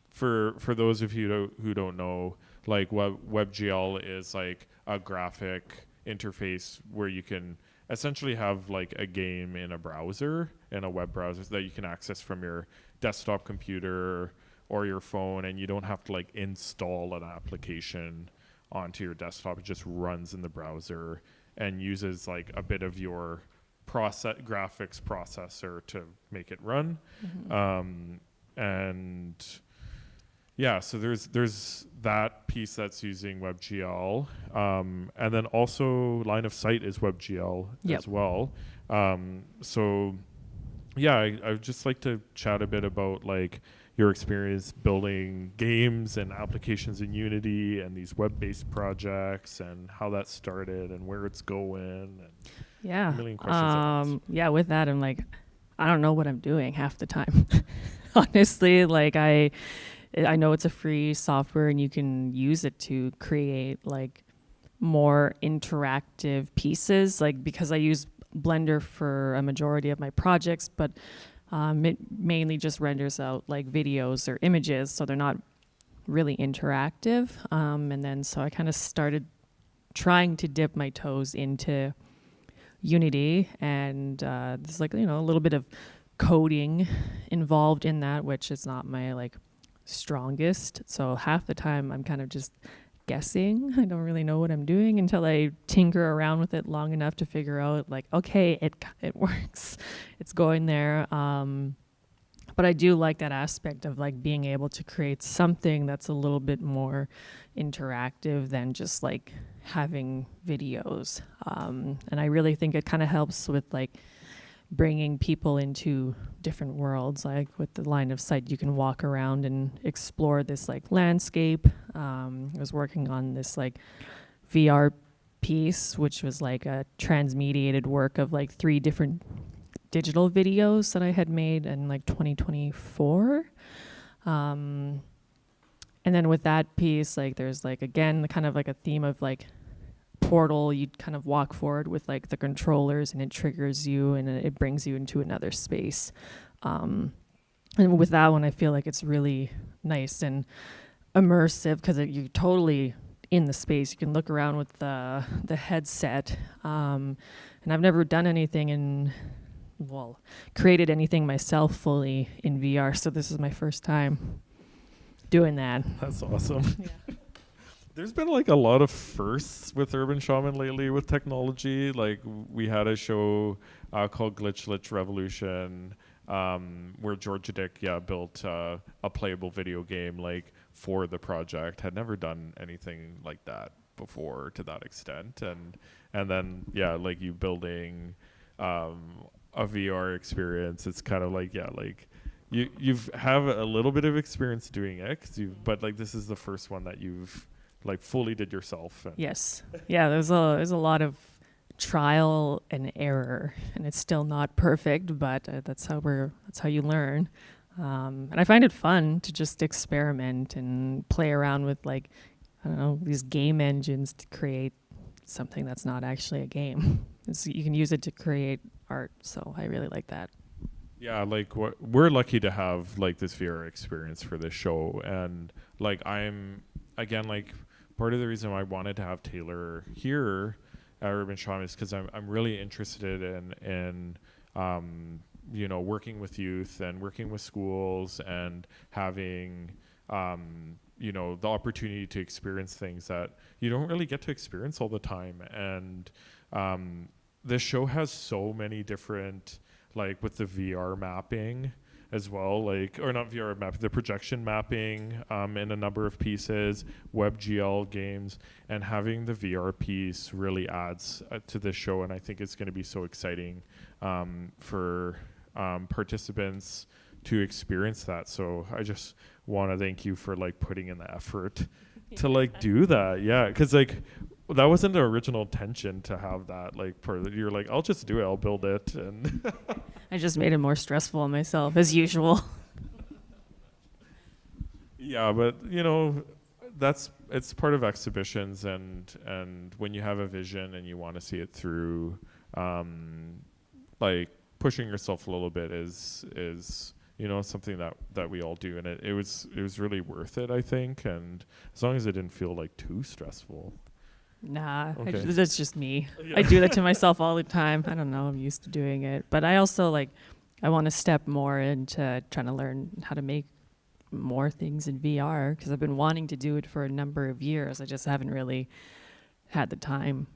for those of you who don't know, like WebGL is like a graphic interface where you can essentially have like a game in a browser, in a web browser, that you can access from your desktop computer or your phone, and you don't have to like install an application onto your desktop. It just runs in the browser and uses like a bit of your graphics processor to make it run. And yeah, so there's that piece that's using WebGL, and then also Line of Sight is WebGL as well. So yeah, I would just like to chat a bit about like your experience building games and applications in Unity and these web-based projects, and how that started and where it's going. And yeah. A million questions. Yeah, with that, I'm like, I don't know what I'm doing half the time. Honestly, like I know it's a free software and you can use it to create like more interactive pieces, like because I use Blender for a majority of my projects, but it mainly just renders out like videos or images, so they're not really interactive. And then so I kind of started trying to dip my toes into Unity, and there's like, a little bit of coding involved in that, which is not my like strongest. So half the time I'm kind of just guessing. I don't really know what I'm doing until I tinker around with it long enough to figure out like, okay, it works. It's going there. But I do like that aspect of like being able to create something that's a little bit more interactive than just like having videos. And I really think it kind of helps with like bringing people into different worlds. Like with the line of sight, you can walk around and explore this like landscape. I was working on this like VR piece, which was like a transmediated work of like 3 different digital videos that I had made in like 2024. And then with that piece, like there's like, again, the kind of like a theme of like portal. You'd kind of walk forward with like the controllers and it triggers you and it brings you into another space. And with that one, I feel like it's really nice and immersive because you're totally in the space. You can look around with the headset. And I've never done anything created anything myself fully in VR. So this is my first time doing that. That's awesome. Yeah. There's been like a lot of firsts with Urban Shaman lately with technology. Like we had a show called Glitch Revolution where Georgia Dick built a playable video game like for the project. Had never done anything like that before to that extent. And then like you building a VR experience. It's kind of like you've have a little bit of experience doing it, but like this is the first one that you've like fully did yourself. Yes. Yeah, there's a lot of trial and error, and it's still not perfect, but that's how you learn. And I find it fun to just experiment and play around with like, I don't know, these game engines to create something that's not actually a game. You can use it to create art, so I really like that. Yeah, like we're lucky to have like this VR experience for this show, and like I'm again like part of the reason I wanted to have Taylor here at Urban Shaman is because I'm really interested in working with youth and working with schools and having the opportunity to experience things that you don't really get to experience all the time. And this show has so many different, like with the VR mapping as well, like, or not VR mapping, the projection mapping in a number of pieces, WebGL games, and having the VR piece really adds to this show. And I think it's going to be so exciting for participants to experience that. So I just want to thank you for like putting in the effort to like do that. Yeah, because like that wasn't the original intention to have that like part. You're like, I'll just do it, I'll build it, and I just made it more stressful on myself as usual. Yeah, but it's part of exhibitions, and when you have a vision and you want to see it through, like pushing yourself a little bit is something that we all do, and it was really worth it, I think, and as long as it didn't feel like too stressful. Nah, Okay. That's just me. Yeah. I do that to myself all the time. I don't know, I'm used to doing it. But I also I want to step more into trying to learn how to make more things in VR because I've been wanting to do it for a number of years. I just haven't really had the time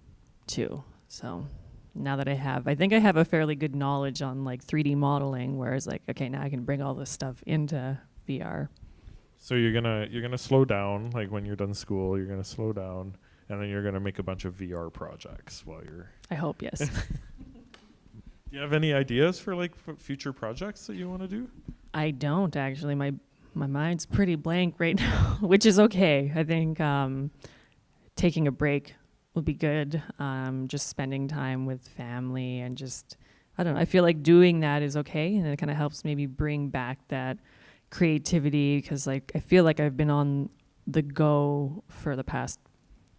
to. So now that I think I have a fairly good knowledge on like 3D modeling, whereas like, okay, now I can bring all this stuff into VR. So you're gonna slow down, like when you're done school, you're gonna slow down, and then you're gonna make a bunch of VR projects while you're. I hope, yes. Do you have any ideas for like future projects that you want to do? I don't actually. My mind's pretty blank right now, which is okay. I think taking a break will be good. Just spending time with family and just, I don't know. I feel like doing that is okay, and it kind of helps maybe bring back that creativity because like I feel like I've been on the go for the past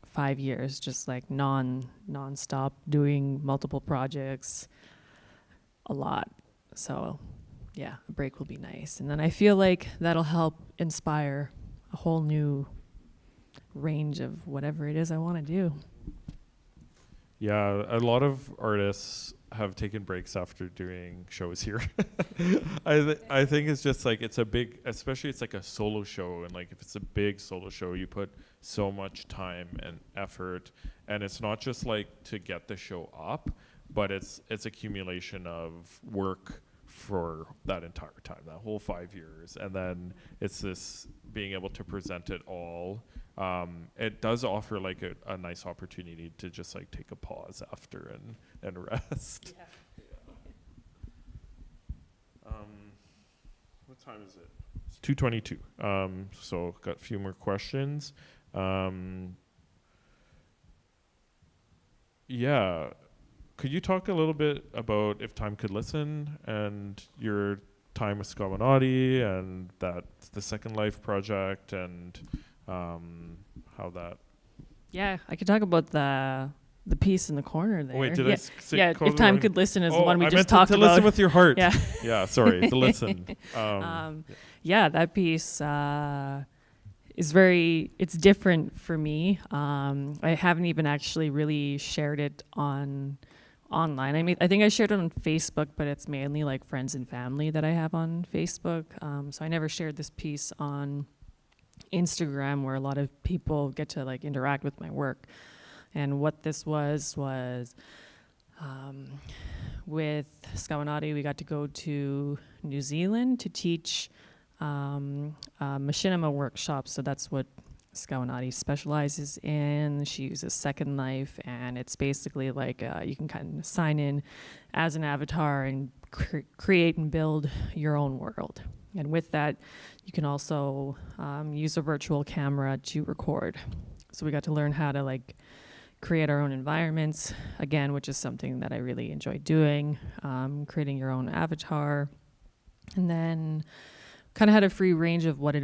5 years, just like non-stop doing multiple projects a lot. So yeah, a break will be nice. And then I feel like that'll help inspire a whole new range of whatever it is I want to do. Yeah, a lot of artists have taken breaks after doing shows here. I think it's just like it's a big, especially it's like a solo show, and like if it's a big solo show, you put so much time and effort, and it's not just like to get the show up, but it's accumulation of work for that entire time, that whole 5 years, and then it's this being able to present it all. It does offer like a nice opportunity to just like take a pause after and rest. what time is it? It's 2:22. So got a few more questions. Yeah. Could you talk a little bit about If Time Could Listen and your time with Skawanati and that the Second Life project and how that... Yeah, I could talk about the piece in the corner there. Oh, wait, did yeah. I say Yeah, call If the Time wrong- Could Listen is Oh, the one we I just meant talked to about. listen with your heart. Yeah. Yeah, sorry, to listen. Yeah, that piece is it's different for me. I haven't even actually really shared it online. I think I shared it on Facebook, but it's mainly like friends and family that I have on Facebook. So I never shared this piece on Instagram where a lot of people get to like interact with my work. And what this was with Skawanati, we got to go to New Zealand to teach machinima workshops. So that's what Skawanati specializes in. She uses Second Life, and it's basically like you can kind of sign in as an avatar and create and build your own world. And with that, you can also use a virtual camera to record. So we got to learn how to like create our own environments, again, which is something that I really enjoy doing, creating your own avatar. And then kind of had a free range of what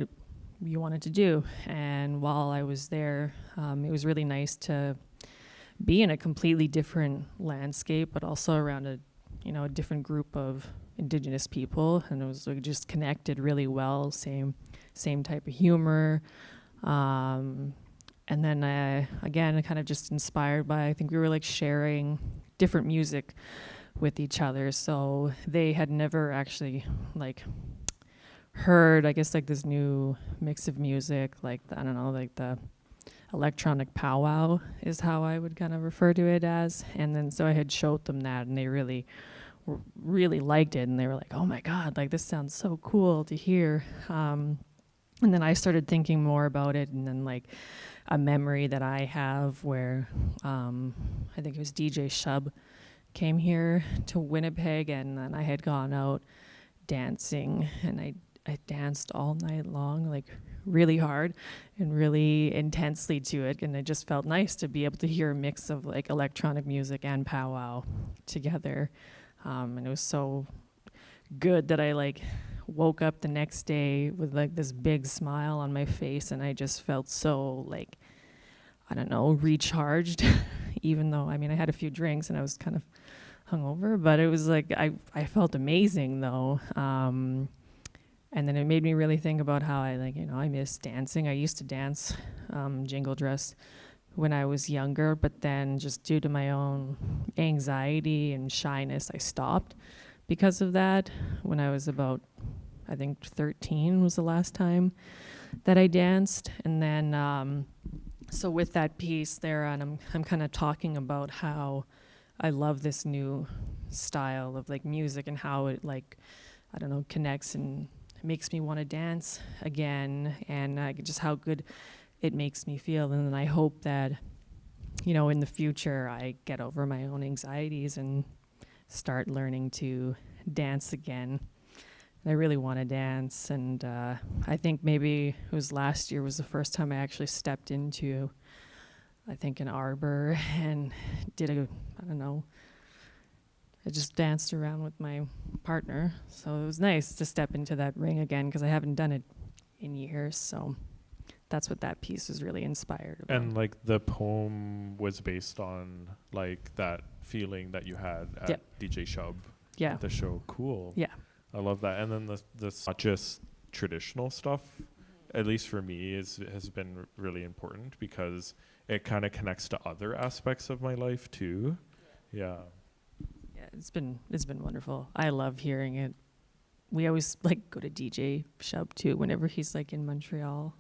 you wanted to do. And while I was there, it was really nice to be in a completely different landscape, but also around a different group of Indigenous people. And it was like just connected really well, same type of humor. And then again, kind of just inspired by, I think we were like sharing different music with each other. So they had never actually like heard, I guess, like this new mix of music, like I don't know, like the electronic powwow is how I would kind of refer to it as. And then so I had showed them that, and they really liked it, and they were like, oh my God, like this sounds so cool to hear. And then I started thinking more about it, and then like a memory that I have where I think it was DJ Shub came here to Winnipeg, and then I had gone out dancing, and I danced all night long, like really hard and really intensely to it, and it just felt nice to be able to hear a mix of like electronic music and powwow together. And it was so good that I like woke up the next day with like this big smile on my face, and I just felt so like, I don't know, recharged, even though, I mean, I had a few drinks and I was kind of hungover, but it was like, I felt amazing though. And then it made me really think about how I I miss dancing. I used to dance jingle dress when I was younger, but then just due to my own anxiety and shyness, I stopped because of that. When I was about, I think 13 was the last time that I danced. And then, so with that piece there, and I'm kind of talking about how I love this new style of like music and how it like, I don't know, connects and makes me want to dance again, and just how good it makes me feel. And then I hope that, in the future, I get over my own anxieties and start learning to dance again. I really want to dance, and I think maybe it was last year was the first time I actually stepped into, I think, an arbor and did I just danced around with my partner. So it was nice to step into that ring again, because I haven't done it in years. So that's what that piece was really inspired about. And like the poem was based on like that feeling that you had at DJ Shub at the show. Cool. Yeah. I love that. And then this not just traditional stuff, at least for me, has been really important because it kind of connects to other aspects of my life too. Yeah. It's been wonderful. I love hearing it. We always like go to DJ Shub too whenever he's like in Montreal.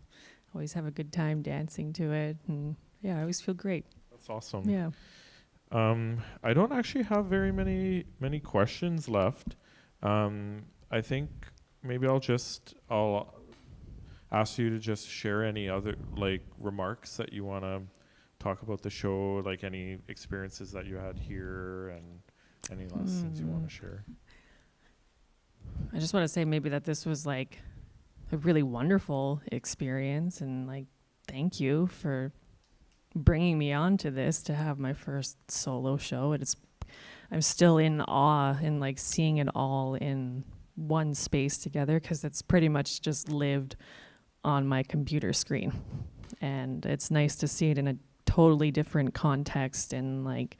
Always have a good time dancing to it, and I always feel great. That's awesome. Yeah. I don't actually have very many questions left. I think maybe I'll ask you to just share any other like remarks that you want to talk about the show, like any experiences that you had here and any lessons you want to share. I just want to say maybe that this was like a really wonderful experience, and like thank you for bringing me on to this to have my first solo show. I'm still in awe and like seeing it all in one space together, because it's pretty much just lived on my computer screen, and it's nice to see it in a totally different context, and like,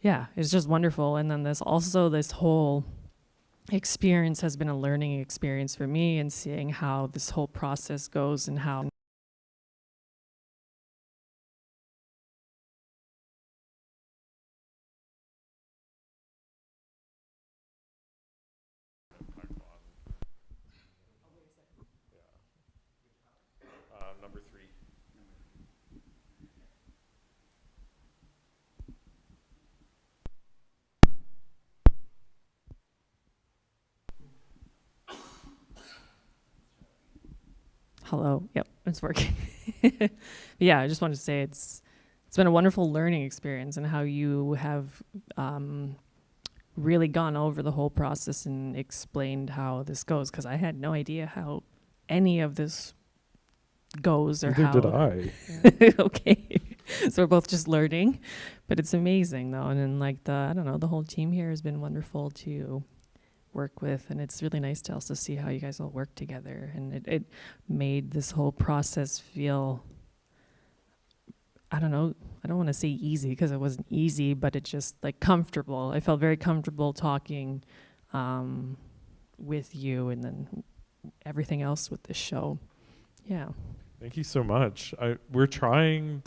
yeah, it's just wonderful. And then there's also this whole experience has been a learning experience for me, and seeing how this whole process goes and how Number 3. hello, yep, it's working. Yeah, I just wanted to say it's been a wonderful learning experience, and how you have really gone over the whole process and explained how this goes, because I had no idea how any of this goes or Neither how. did I. Okay, so we're both just learning, but it's amazing though. And then like I don't know, the whole team here has been wonderful to work with, and it's really nice to also see how you guys all work together, and it made this whole process feel, I don't know, I don't want to say easy, because it wasn't easy, but it just like comfortable. I felt very comfortable talking with you, and then everything else with this show. Yeah. Thank you so much. We're trying.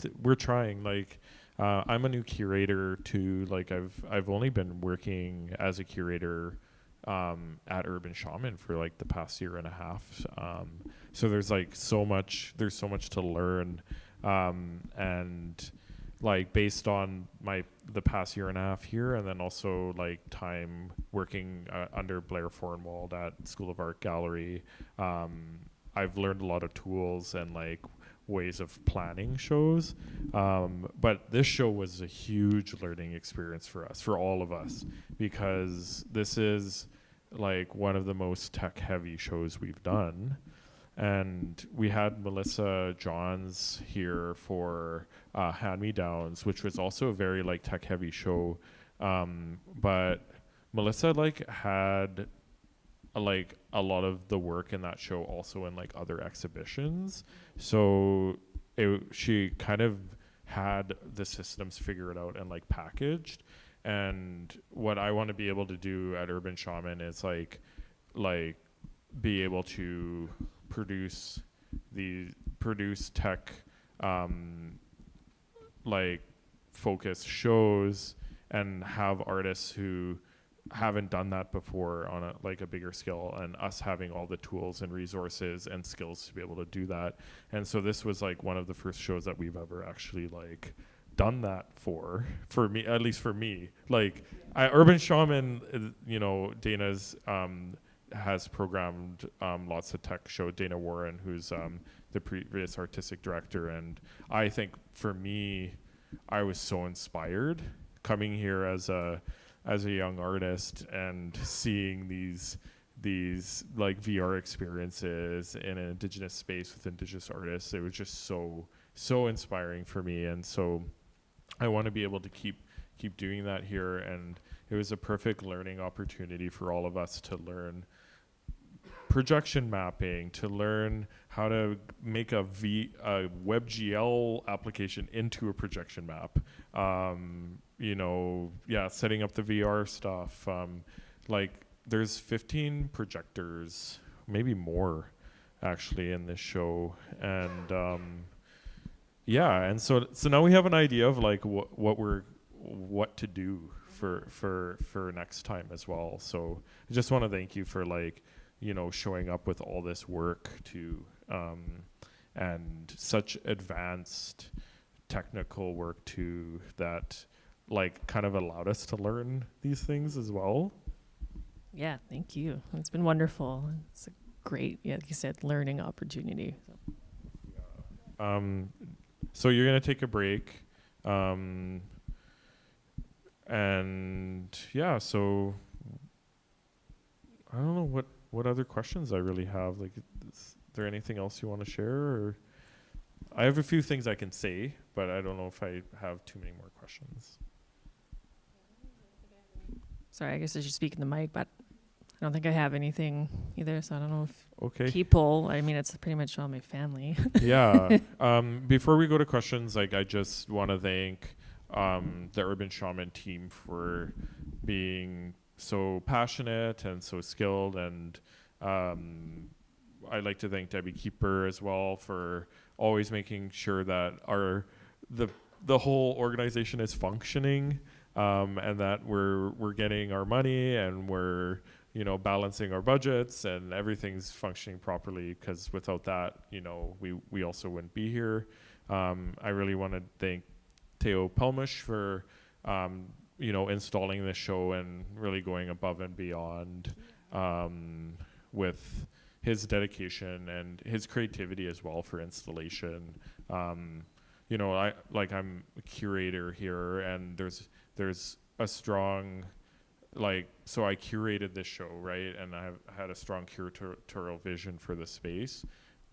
Like, I'm a new curator too. Like, I've only been working as a curator at Urban Shaman for like the past year and a half. So there's like so much. There's so much to learn, and like based on the past year and a half here, and then also like time working under Blair Fornwald at School of Art Gallery. I've learned a lot of tools and like ways of planning shows. But this show was a huge learning experience for us, for all of us, because this is like one of the most tech heavy shows we've done. And we had Melissa Johns here for Hand Me Downs, which was also a very like tech heavy show. But Melissa like had like a lot of the work in that show also in like other exhibitions, so she kind of had the systems figured out and like packaged. And what I want to be able to do at Urban Shaman is like be able to produce tech like focused shows, and have artists who haven't done that before on a bigger scale, and us having all the tools and resources and skills to be able to do that. And so this was like one of the first shows that we've ever actually like done that for me, at least for me. Like Urban Shaman, Dana's has programmed lots of tech show. Dana Warren, who's the previous artistic director, and I think for me, I was so inspired coming here as a young artist and seeing these like VR experiences in an Indigenous space with Indigenous artists. It was just so inspiring for me, and so I want to be able to keep doing that here. And it was a perfect learning opportunity for all of us to learn projection mapping, to learn how to make a WebGL application into a projection map. Setting up the VR stuff. Like there's 15 projectors, maybe more actually in this show. And and so now we have an idea of like what to do for next time as well. So I just want to thank you for like, showing up with all this work too, and such advanced technical work too, that like kind of allowed us to learn these things as well. Yeah, thank you. It's been wonderful. It's a great, like you said, learning opportunity. So you're gonna take a break, so I don't know what other questions I really have. Like, is there anything else you want to share? Or I have a few things I can say, but I don't know if I have too many more questions. Sorry, I guess I should speak in the mic, but I don't think I have anything either, so I don't know if Okay. people, I mean, it's pretty much all my family. Yeah. Before we go to questions, like, I just want to thank the Urban Shaman team for being so passionate and so skilled, and I'd like to thank Debbie Keeper as well for always making sure that the whole organization is functioning, and that we're getting our money, and we're balancing our budgets, and everything's functioning properly, because without that, we also wouldn't be here. I really want to thank Teo Pelmish for installing this show and really going above and beyond with his dedication and his creativity as well for installation. I'm a curator here, and there's a strong, so I curated this show, right? And I've had a strong curatorial vision for the space,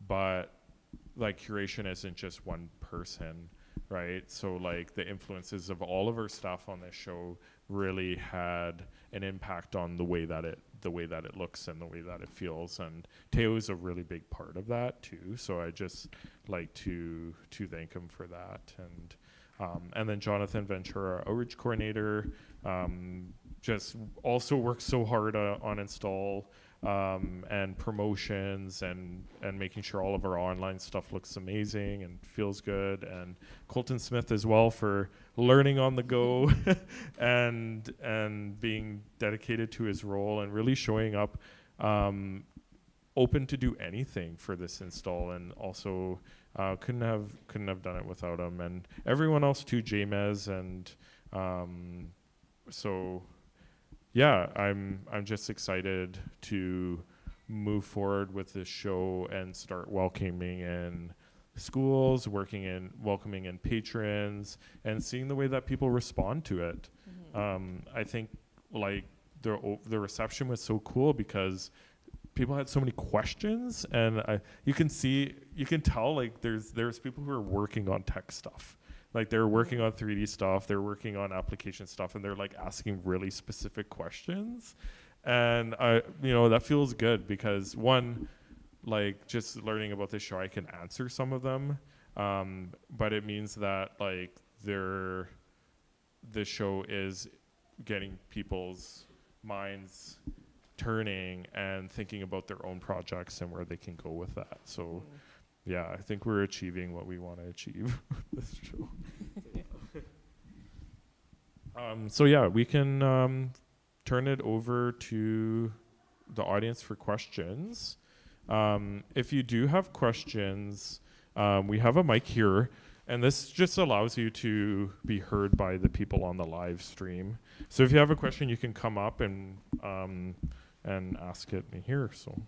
but curation isn't just one person, right? So the influences of all of our stuff on this show really had an impact on the way that it looks and the way that it feels, and Teo is a really big part of that too. So I just like to thank him for that, and then Jonathan Ventura, outreach coordinator, just also works so hard on install and promotions and making sure all of our online stuff looks amazing and feels good, and Colton Smith as well for learning on the go and being dedicated to his role and really showing up open to do anything for this install, and also couldn't have done it without him, and everyone else too, Jamez, and so yeah, I'm just excited to move forward with this show and start welcoming in schools, welcoming in patrons, and seeing the way that people respond to it. I think the reception was so cool because people had so many questions, and you can tell there's people who are working on tech stuff. They're working on 3D stuff, they're working on application stuff, and they're asking really specific questions. And that feels good because one, just learning about this show, I can answer some of them. But it means that this show is getting people's minds turning and thinking about their own projects and where they can go with that. So yeah, I think we're achieving what we want to achieve with this show. So yeah, we can turn it over to the audience for questions. If you do have questions, we have a mic here, and this just allows you to be heard by the people on the live stream. So if you have a question, you can come up and ask it in here. So.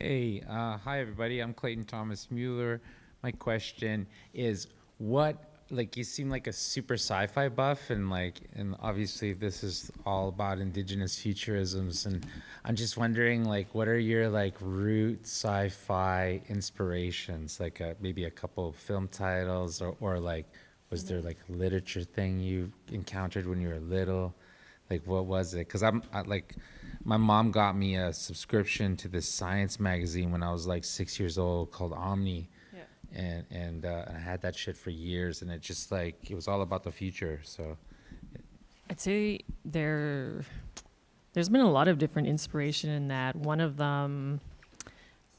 Hey, hi everybody. I'm Clayton Thomas Mueller. My question is, you seem like a super sci-fi buff, and obviously this is all about Indigenous Futurisms, and I'm just wondering, what are your root sci-fi inspirations? Maybe a couple of film titles, or was there a literature thing you encountered when you were little? What was it? Because my mom got me a subscription to this science magazine when I was 6 years old called Omni. Yeah. And I had that shit for years, and it just it was all about the future. So I'd say there's been a lot of different inspiration in that. One of them,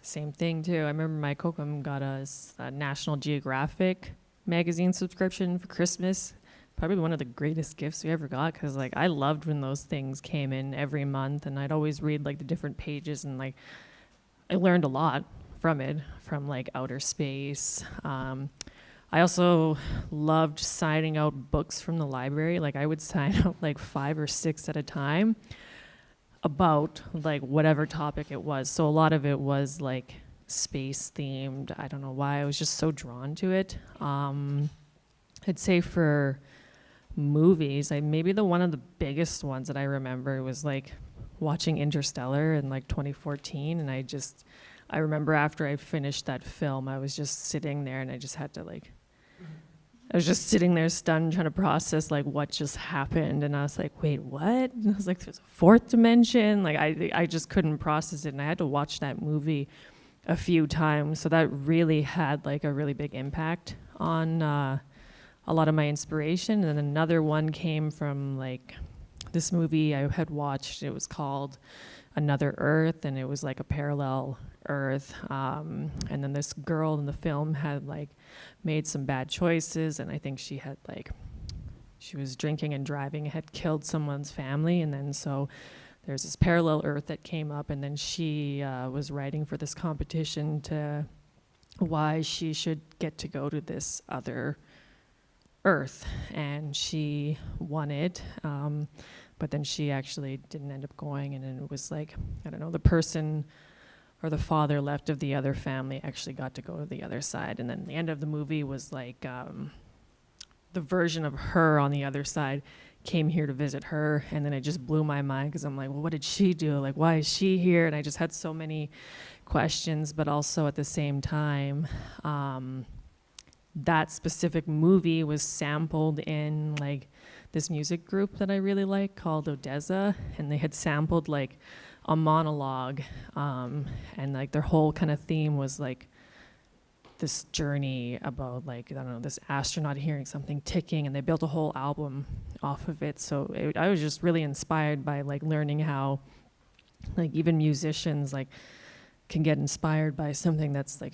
same thing too. I remember my kokum got us a National Geographic magazine subscription for Christmas. Probably one of the greatest gifts we ever got, because I loved when those things came in every month, and I'd always read the different pages, and I learned a lot from it, from outer space. I also loved signing out books from the library. I would sign out 5 or 6 at a time about whatever topic it was. So a lot of it was space themed. I don't know why, I was just so drawn to it. I'd say for movies, maybe one of the biggest ones that I remember was like watching Interstellar in like 2014, and I remember after I finished that film, I was just sitting there and I just had to like, I was just sitting there stunned trying to process like what just happened, and I was like, wait, what? And I was like, there's a fourth dimension. Like I just couldn't process it, and I had to watch that movie a few times. So that really had like a really big impact on a lot of my inspiration. And then another one came from like this movie I had watched. It was called Another Earth, and it was like a parallel Earth. And then this girl in the film had like made some bad choices, and I think she was drinking and driving, had killed someone's family, and then so there's this parallel Earth that came up, and then she was writing for this competition to why she should get to go to this other Earth, and she won it, but then she actually didn't end up going, and then it was like, I don't know, the person or the father left of the other family actually got to go to the other side, and then the end of the movie was like the version of her on the other side came here to visit her, and then it just blew my mind because I'm like, well, what did she do? Like, why is she here? And I just had so many questions, but also at the same time, that specific movie was sampled in like this music group that I really like called Odessa, and they had sampled like a monologue, and like their whole kind of theme was like this journey about like, I don't know, this astronaut hearing something ticking, and they built a whole album off of it. So I was just really inspired by like learning how like even musicians like can get inspired by something that's like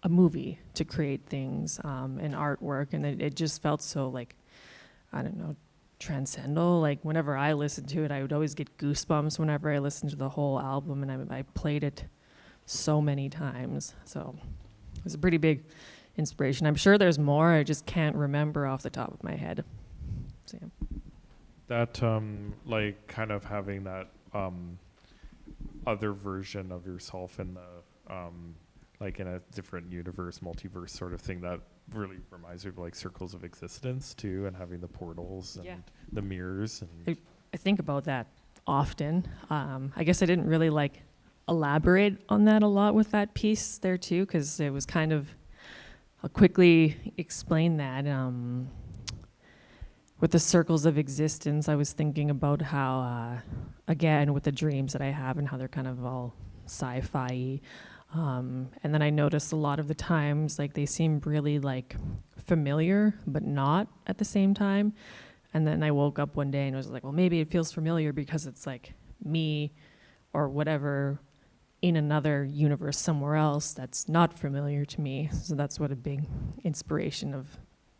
a movie to create things, and artwork, and it just felt so like, I don't know, transcendental. Like whenever I listened to it, I would always get goosebumps whenever I listened to the whole album, and I played it so many times. So it was a pretty big inspiration. I'm sure there's more, I just can't remember off the top of my head. So, yeah. That like kind of having that other version of yourself in the like in a different universe, multiverse sort of thing, that really reminds me of like circles of existence too, and having the portals and the mirrors. And I think about that often. I guess I didn't really like elaborate on that a lot with that piece there too, because it was kind of, I'll quickly explain that. With the circles of existence, I was thinking about how, again, with the dreams that I have and how they're kind of all sci-fi. And then I noticed a lot of the times, like they seem really like familiar, but not at the same time. And then I woke up one day and was like, well, maybe it feels familiar because it's like me or whatever in another universe somewhere else that's not familiar to me. So that's what a big inspiration of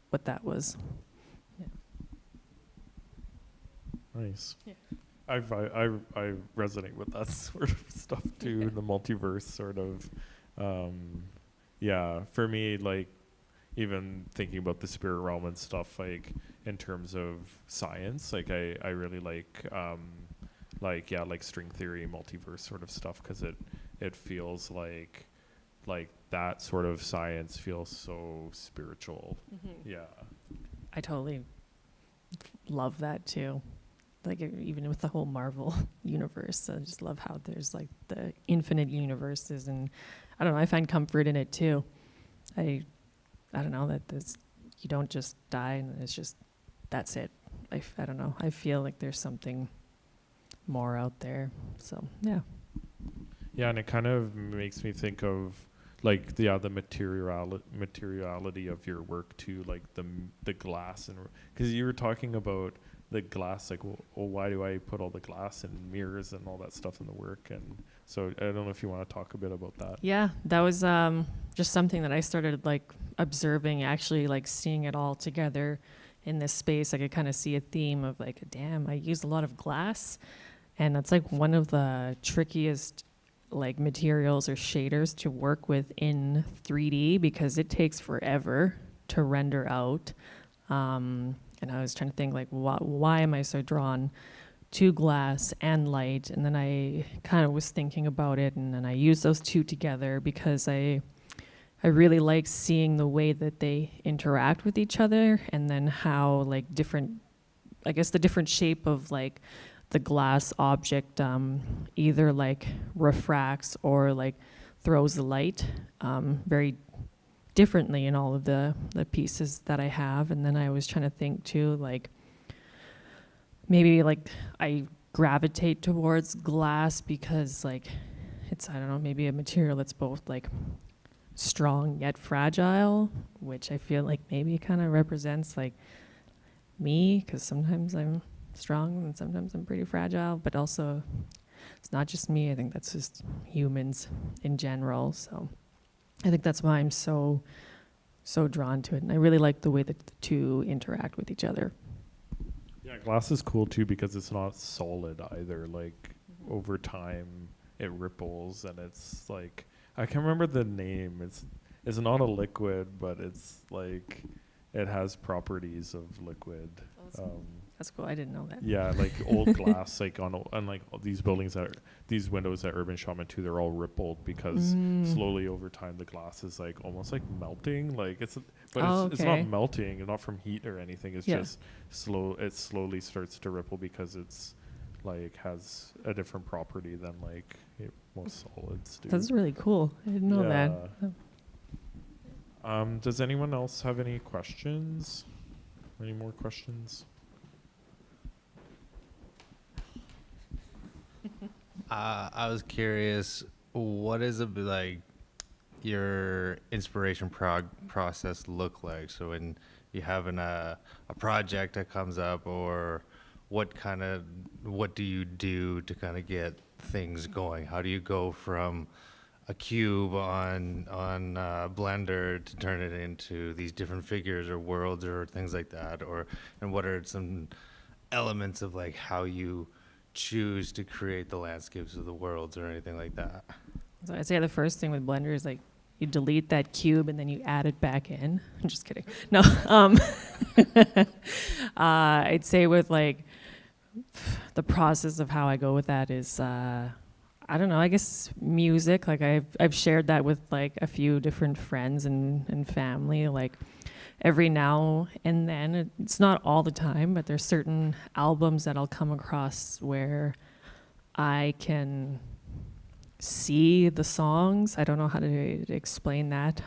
what that was. Yeah. Nice. Yeah. I resonate with that sort of stuff too, the multiverse sort of. Yeah, for me, like even thinking about the spirit realm and stuff, like in terms of science, like I really like string theory, multiverse sort of stuff, because it feels like that sort of science feels so spiritual. Mm-hmm. Yeah, I totally love that too. Like even with the whole Marvel universe, I just love how there's like the infinite universes, and I don't know, I find comfort in it too. I don't know, that you don't just die and it's just, that's it. I don't know, I feel like there's something more out there. So yeah. Yeah, and it kind of makes me think of like the materiality of your work too, like the glass, and because you were talking about the glass, like, well, why do I put all the glass and mirrors and all that stuff in the work? And so I don't know if you want to talk a bit about that. Yeah, that was just something that I started like observing, actually like seeing it all together in this space. I could kind of see a theme of like, damn, I use a lot of glass, and that's like one of the trickiest like materials or shaders to work with in 3D, because it takes forever to render out. And I was trying to think like, why am I so drawn to glass and light, and then I kind of was thinking about it, and then I used those two together because I really like seeing the way that they interact with each other, and then how like different, I guess the different shape of like the glass object either like refracts or like throws the light very differently in all of the pieces that I have. And then I was trying to think too, like maybe like I gravitate towards glass because like it's, I don't know, maybe a material that's both like strong yet fragile, which I feel like maybe kind of represents like me, because sometimes I'm strong and sometimes I'm pretty fragile, but also it's not just me. I think that's just humans in general. So I think that's why I'm so drawn to it, and I really like the way that the two interact with each other. Yeah, glass is cool too because it's not solid either. Like over time, it ripples, and it's like, I can't remember the name. It's not a liquid, but it's like it has properties of liquid. That's cool. I didn't know that. Yeah, like old glass, like on like these buildings these windows at Urban Shaman too, they're all rippled because slowly over time the glass is like almost like melting. Like it's not melting, not from heat or anything. It's just slow. It slowly starts to ripple because it's like has a different property than like most solids do. That's really cool. I didn't know that. Does anyone else have any questions? Any more questions? I was curious, what is it like your inspiration process look like? So when you have a project that comes up, or what do you do to kind of get things going? How do you go from a cube on Blender to turn it into these different figures or worlds or things like that? And what are some elements of like how you choose to create the landscapes of the worlds or anything like that? So I'd say the first thing with Blender is like you delete that cube and then you add it back in. I'm just kidding. No. I'd say with like the process of how I go with that is I don't know, I guess music. Like I've shared that with like a few different friends and family. Like every now and then, it's not all the time, but there's certain albums that I'll come across where I can see the songs. I don't know how to explain that.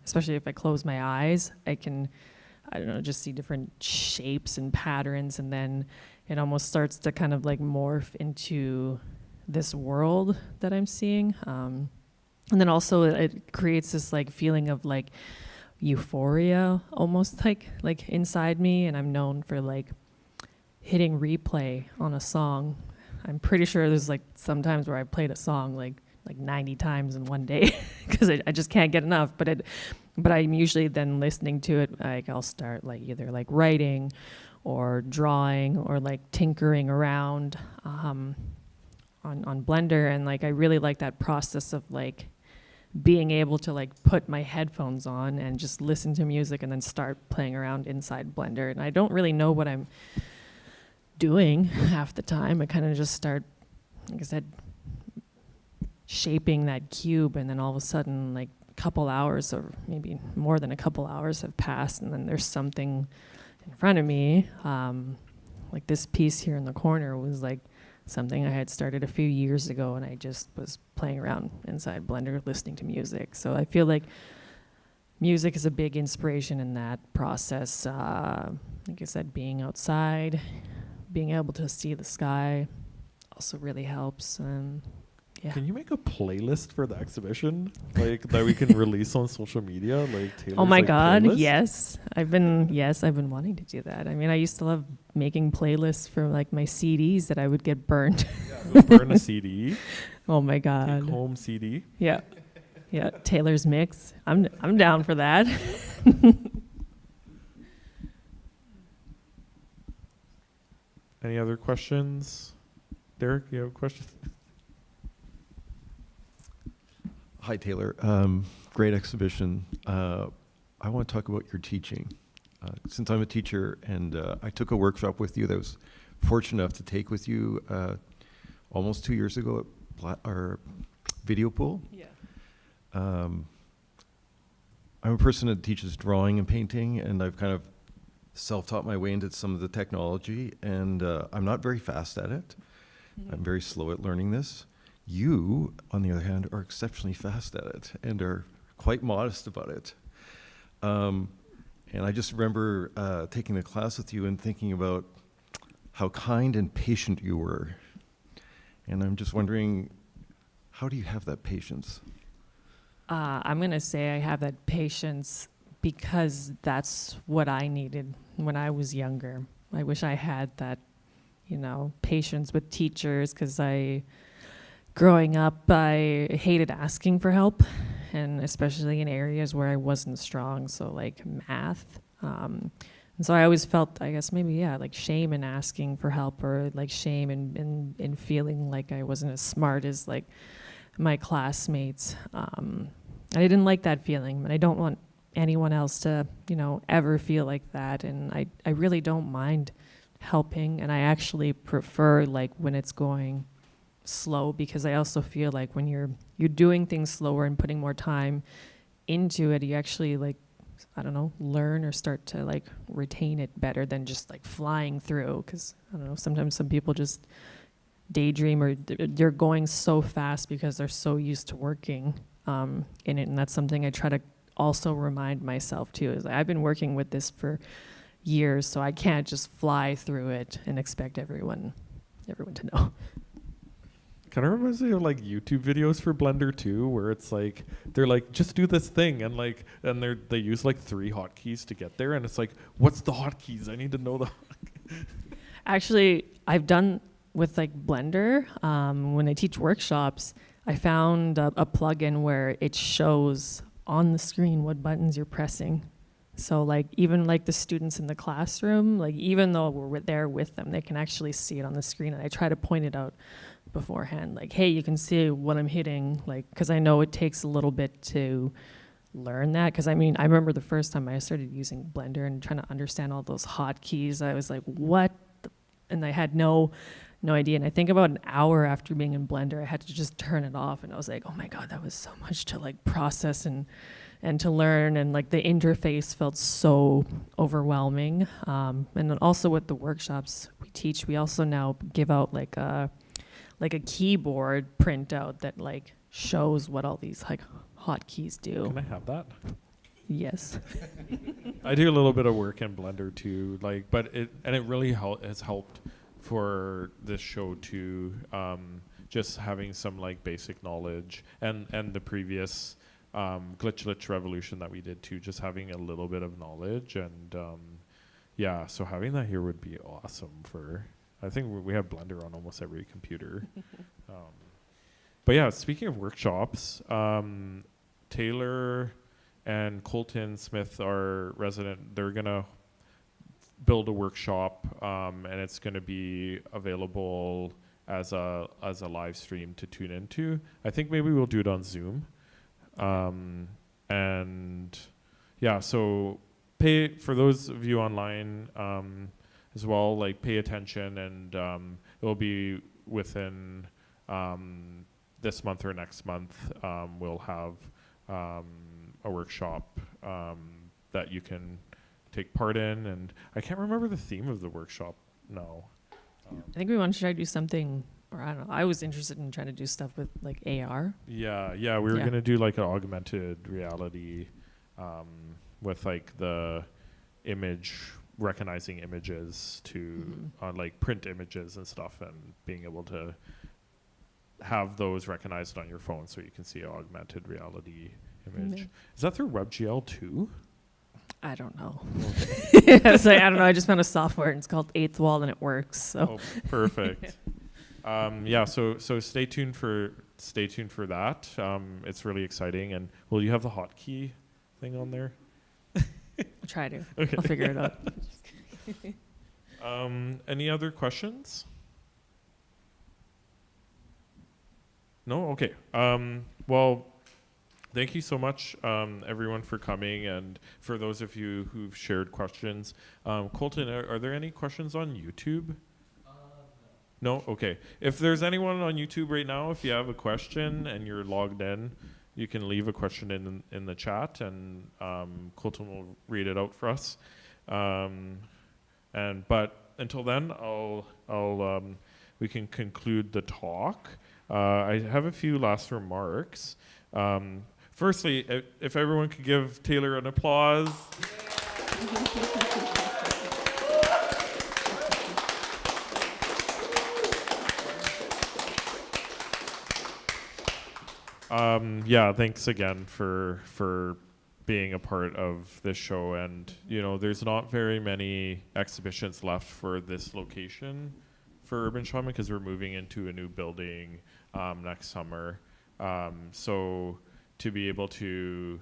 Especially if I close my eyes, I can, I don't know, just see different shapes and patterns, and then it almost starts to kind of like morph into this world that I'm seeing. And then also it creates this like feeling of like euphoria almost like inside me, and I'm known for like hitting replay on a song. I'm pretty sure there's like sometimes where I played a song like 90 times in one day because I just can't get enough. But I'm usually then listening to it, like I'll start like either like writing or drawing or like tinkering around on Blender. And like I really like that process of like being able to like put my headphones on and just listen to music and then start playing around inside Blender. And I don't really know what I'm doing half the time. I kind of just start, like I said, shaping that cube, and then all of a sudden like a couple hours or maybe more than a couple hours have passed, and then there's something in front of me. Like this piece here in the corner was like something I had started a few years ago, and I just was playing around inside Blender listening to music. So I feel like music is a big inspiration in that process. Like I said, being outside, being able to see the sky also really helps. Yeah. Can you make a playlist for the exhibition, like that we can release on social media? Like Taylor's, oh my like, God, playlist? yes. I've been wanting to do that. I mean, I used to love making playlists for like my CDs that I would get burned. Let's burn a CD. Oh my God. Take home CD. Yeah. Yeah, Taylor's mix. I'm down for that. Any other questions? Derek, you have a question? Hi, Taylor. Great exhibition. I want to talk about your teaching. Since I'm a teacher and I took a workshop with you that was fortunate enough to take with you almost 2 years ago at our video pool. Yeah. I'm a person that teaches drawing and painting, and I've kind of self-taught my way into some of the technology, and I'm not very fast at it. I'm very slow at learning this. You, on the other hand, are exceptionally fast at it and are quite modest about it. And I just remember taking the class with you and thinking about how kind and patient you were. And I'm just wondering, how do you have that patience? I'm going to say I have that patience because that's what I needed when I was younger. I wish I had that, patience with teachers, because growing up, I hated asking for help, and especially in areas where I wasn't strong, so like math. And so I always felt, I guess maybe, like shame in asking for help, or like shame in feeling like I wasn't as smart as like my classmates. I didn't like that feeling, and I don't want anyone else to, ever feel like that. And I really don't mind helping, and I actually prefer like when it's going slow, because I also feel like when you're doing things slower and putting more time into it, you actually like, I don't know, learn or start to like retain it better than just like flying through. Because I don't know, sometimes some people just daydream, or they're going so fast because they're so used to working in it. And that's something I try to also remind myself too, is I've been working with this for years, so I can't just fly through it and expect everyone to know. Kind of reminds me of like YouTube videos for Blender too, where it's like they're like, just do this thing, and like, and they use like 3 hotkeys to get there, and it's like, what's the hotkeys? I need to know the. Actually, I've done with like Blender, when I teach workshops, I found a plugin where it shows on the screen what buttons you're pressing. So like even like the students in the classroom, like even though we're there with them, they can actually see it on the screen. And I try to point it out beforehand, like, hey, you can see what I'm hitting, like, because I know it takes a little bit to learn that. Because I mean, I remember the first time I started using Blender and trying to understand all those hotkeys, I was like, what? And I had no idea. And I think about an hour after being in Blender, I had to just turn it off. And I was like, oh my God, that was so much to like process and to learn. And like the interface felt so overwhelming. And then also with the workshops we teach, we also now give out like a keyboard printout that like shows what all these like hotkeys do. Can I have that? Yes. I do a little bit of work in Blender too, like, but it really has helped for this show too, just having some like basic knowledge, and the previous Glitch Revolution that we did too, just having a little bit of knowledge, and yeah, so having that here would be awesome. I think we have Blender on almost every computer. But yeah, speaking of workshops, Taylor and Colton Smith, our resident, they're gonna build a workshop, and it's going to be available as a live stream to tune into. I think maybe we'll do it on Zoom, and yeah. So for those of you online as well, like pay attention, and it will be within this month or next month. We'll have a workshop that you can take part in, and I can't remember the theme of the workshop now. I think we want to try to do something, or I don't know, I was interested in trying to do stuff with like AR. Yeah, we were going to do like an augmented reality with like the recognizing images to like print images and stuff, and being able to have those recognized on your phone so you can see an augmented reality image. Is that through WebGL too? I don't know. I was like, I don't know. I just found a software, and it's called Eighth Wall, and it works. So. Oh, perfect. Yeah. So stay tuned for that. It's really exciting. And will you have the hotkey thing on there? I'll try to. Okay. I'll figure it out. Any other questions? No. Okay. Well. Thank you so much, everyone, for coming, and for those of you who've shared questions. Colton, are there any questions on YouTube? No? Okay. If there's anyone on YouTube right now, if you have a question and you're logged in, you can leave a question in the chat, and Colton will read it out for us. But until then, we can conclude the talk. I have a few last remarks. Firstly, if everyone could give Taylor an applause. Yeah, thanks again for being a part of this show. And there's not very many exhibitions left for this location for Urban Shaman, because we're moving into a new building next summer. So to be able to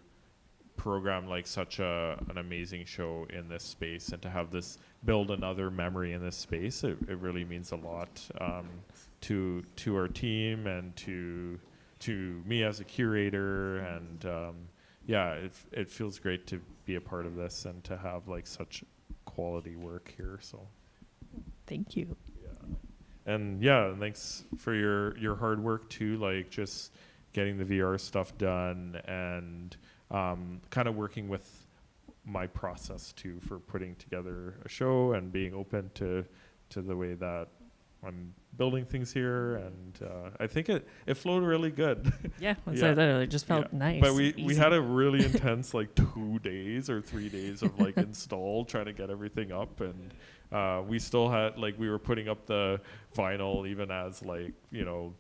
program like such an amazing show in this space, and to have this build another memory in this space, it really means a lot to our team, and to me as a curator. And it feels great to be a part of this and to have like such quality work here. So Thank you. and thanks for your hard work too, like just getting the VR stuff done, and kind of working with my process too for putting together a show, and being open to the way that I'm building things here. And I think it flowed really good. Yeah, once Yeah. I did it, it just felt Yeah. nice. But we easy. had a really intense like 2 days or 3 days of like install, trying to get everything up. And we still had we were putting up the vinyl even as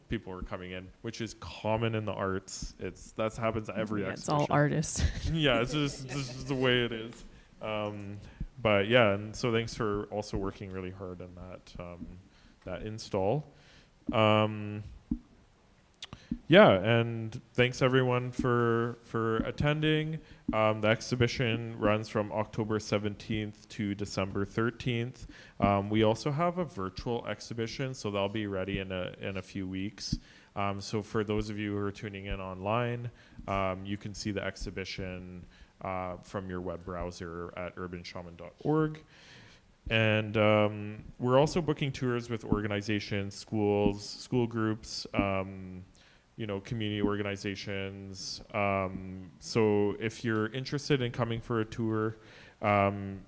people were coming in, which is common in the arts. That happens at every Yeah, it's exhibition. all artists. Yeah, it's just the way it is. But yeah, and so thanks for also working really hard on that install. And thanks everyone for attending. The exhibition runs from October 17th to December 13th. We also have a virtual exhibition, so that'll be ready in a few weeks. So for those of you who are tuning in online, you can see the exhibition from your web browser at urbanshaman.org. And we're also booking tours with organizations, schools, school groups, community organizations. So if you're interested in coming for a tour,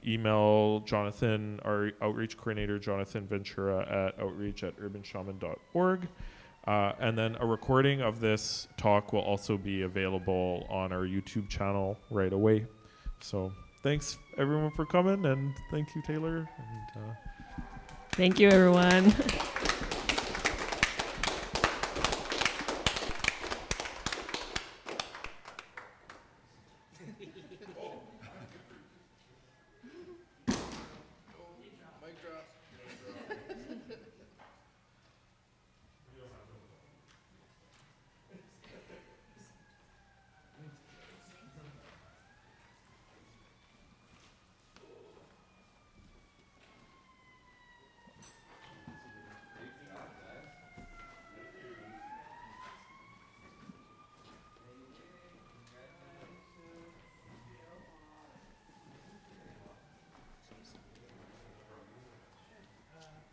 email Jonathan, our outreach coordinator, Jonathan Ventura, at outreach@urbanshaman.org. And then a recording of this talk will also be available on our YouTube channel right away. So thanks everyone for coming, and thank you, Taylor. And Thank you, everyone.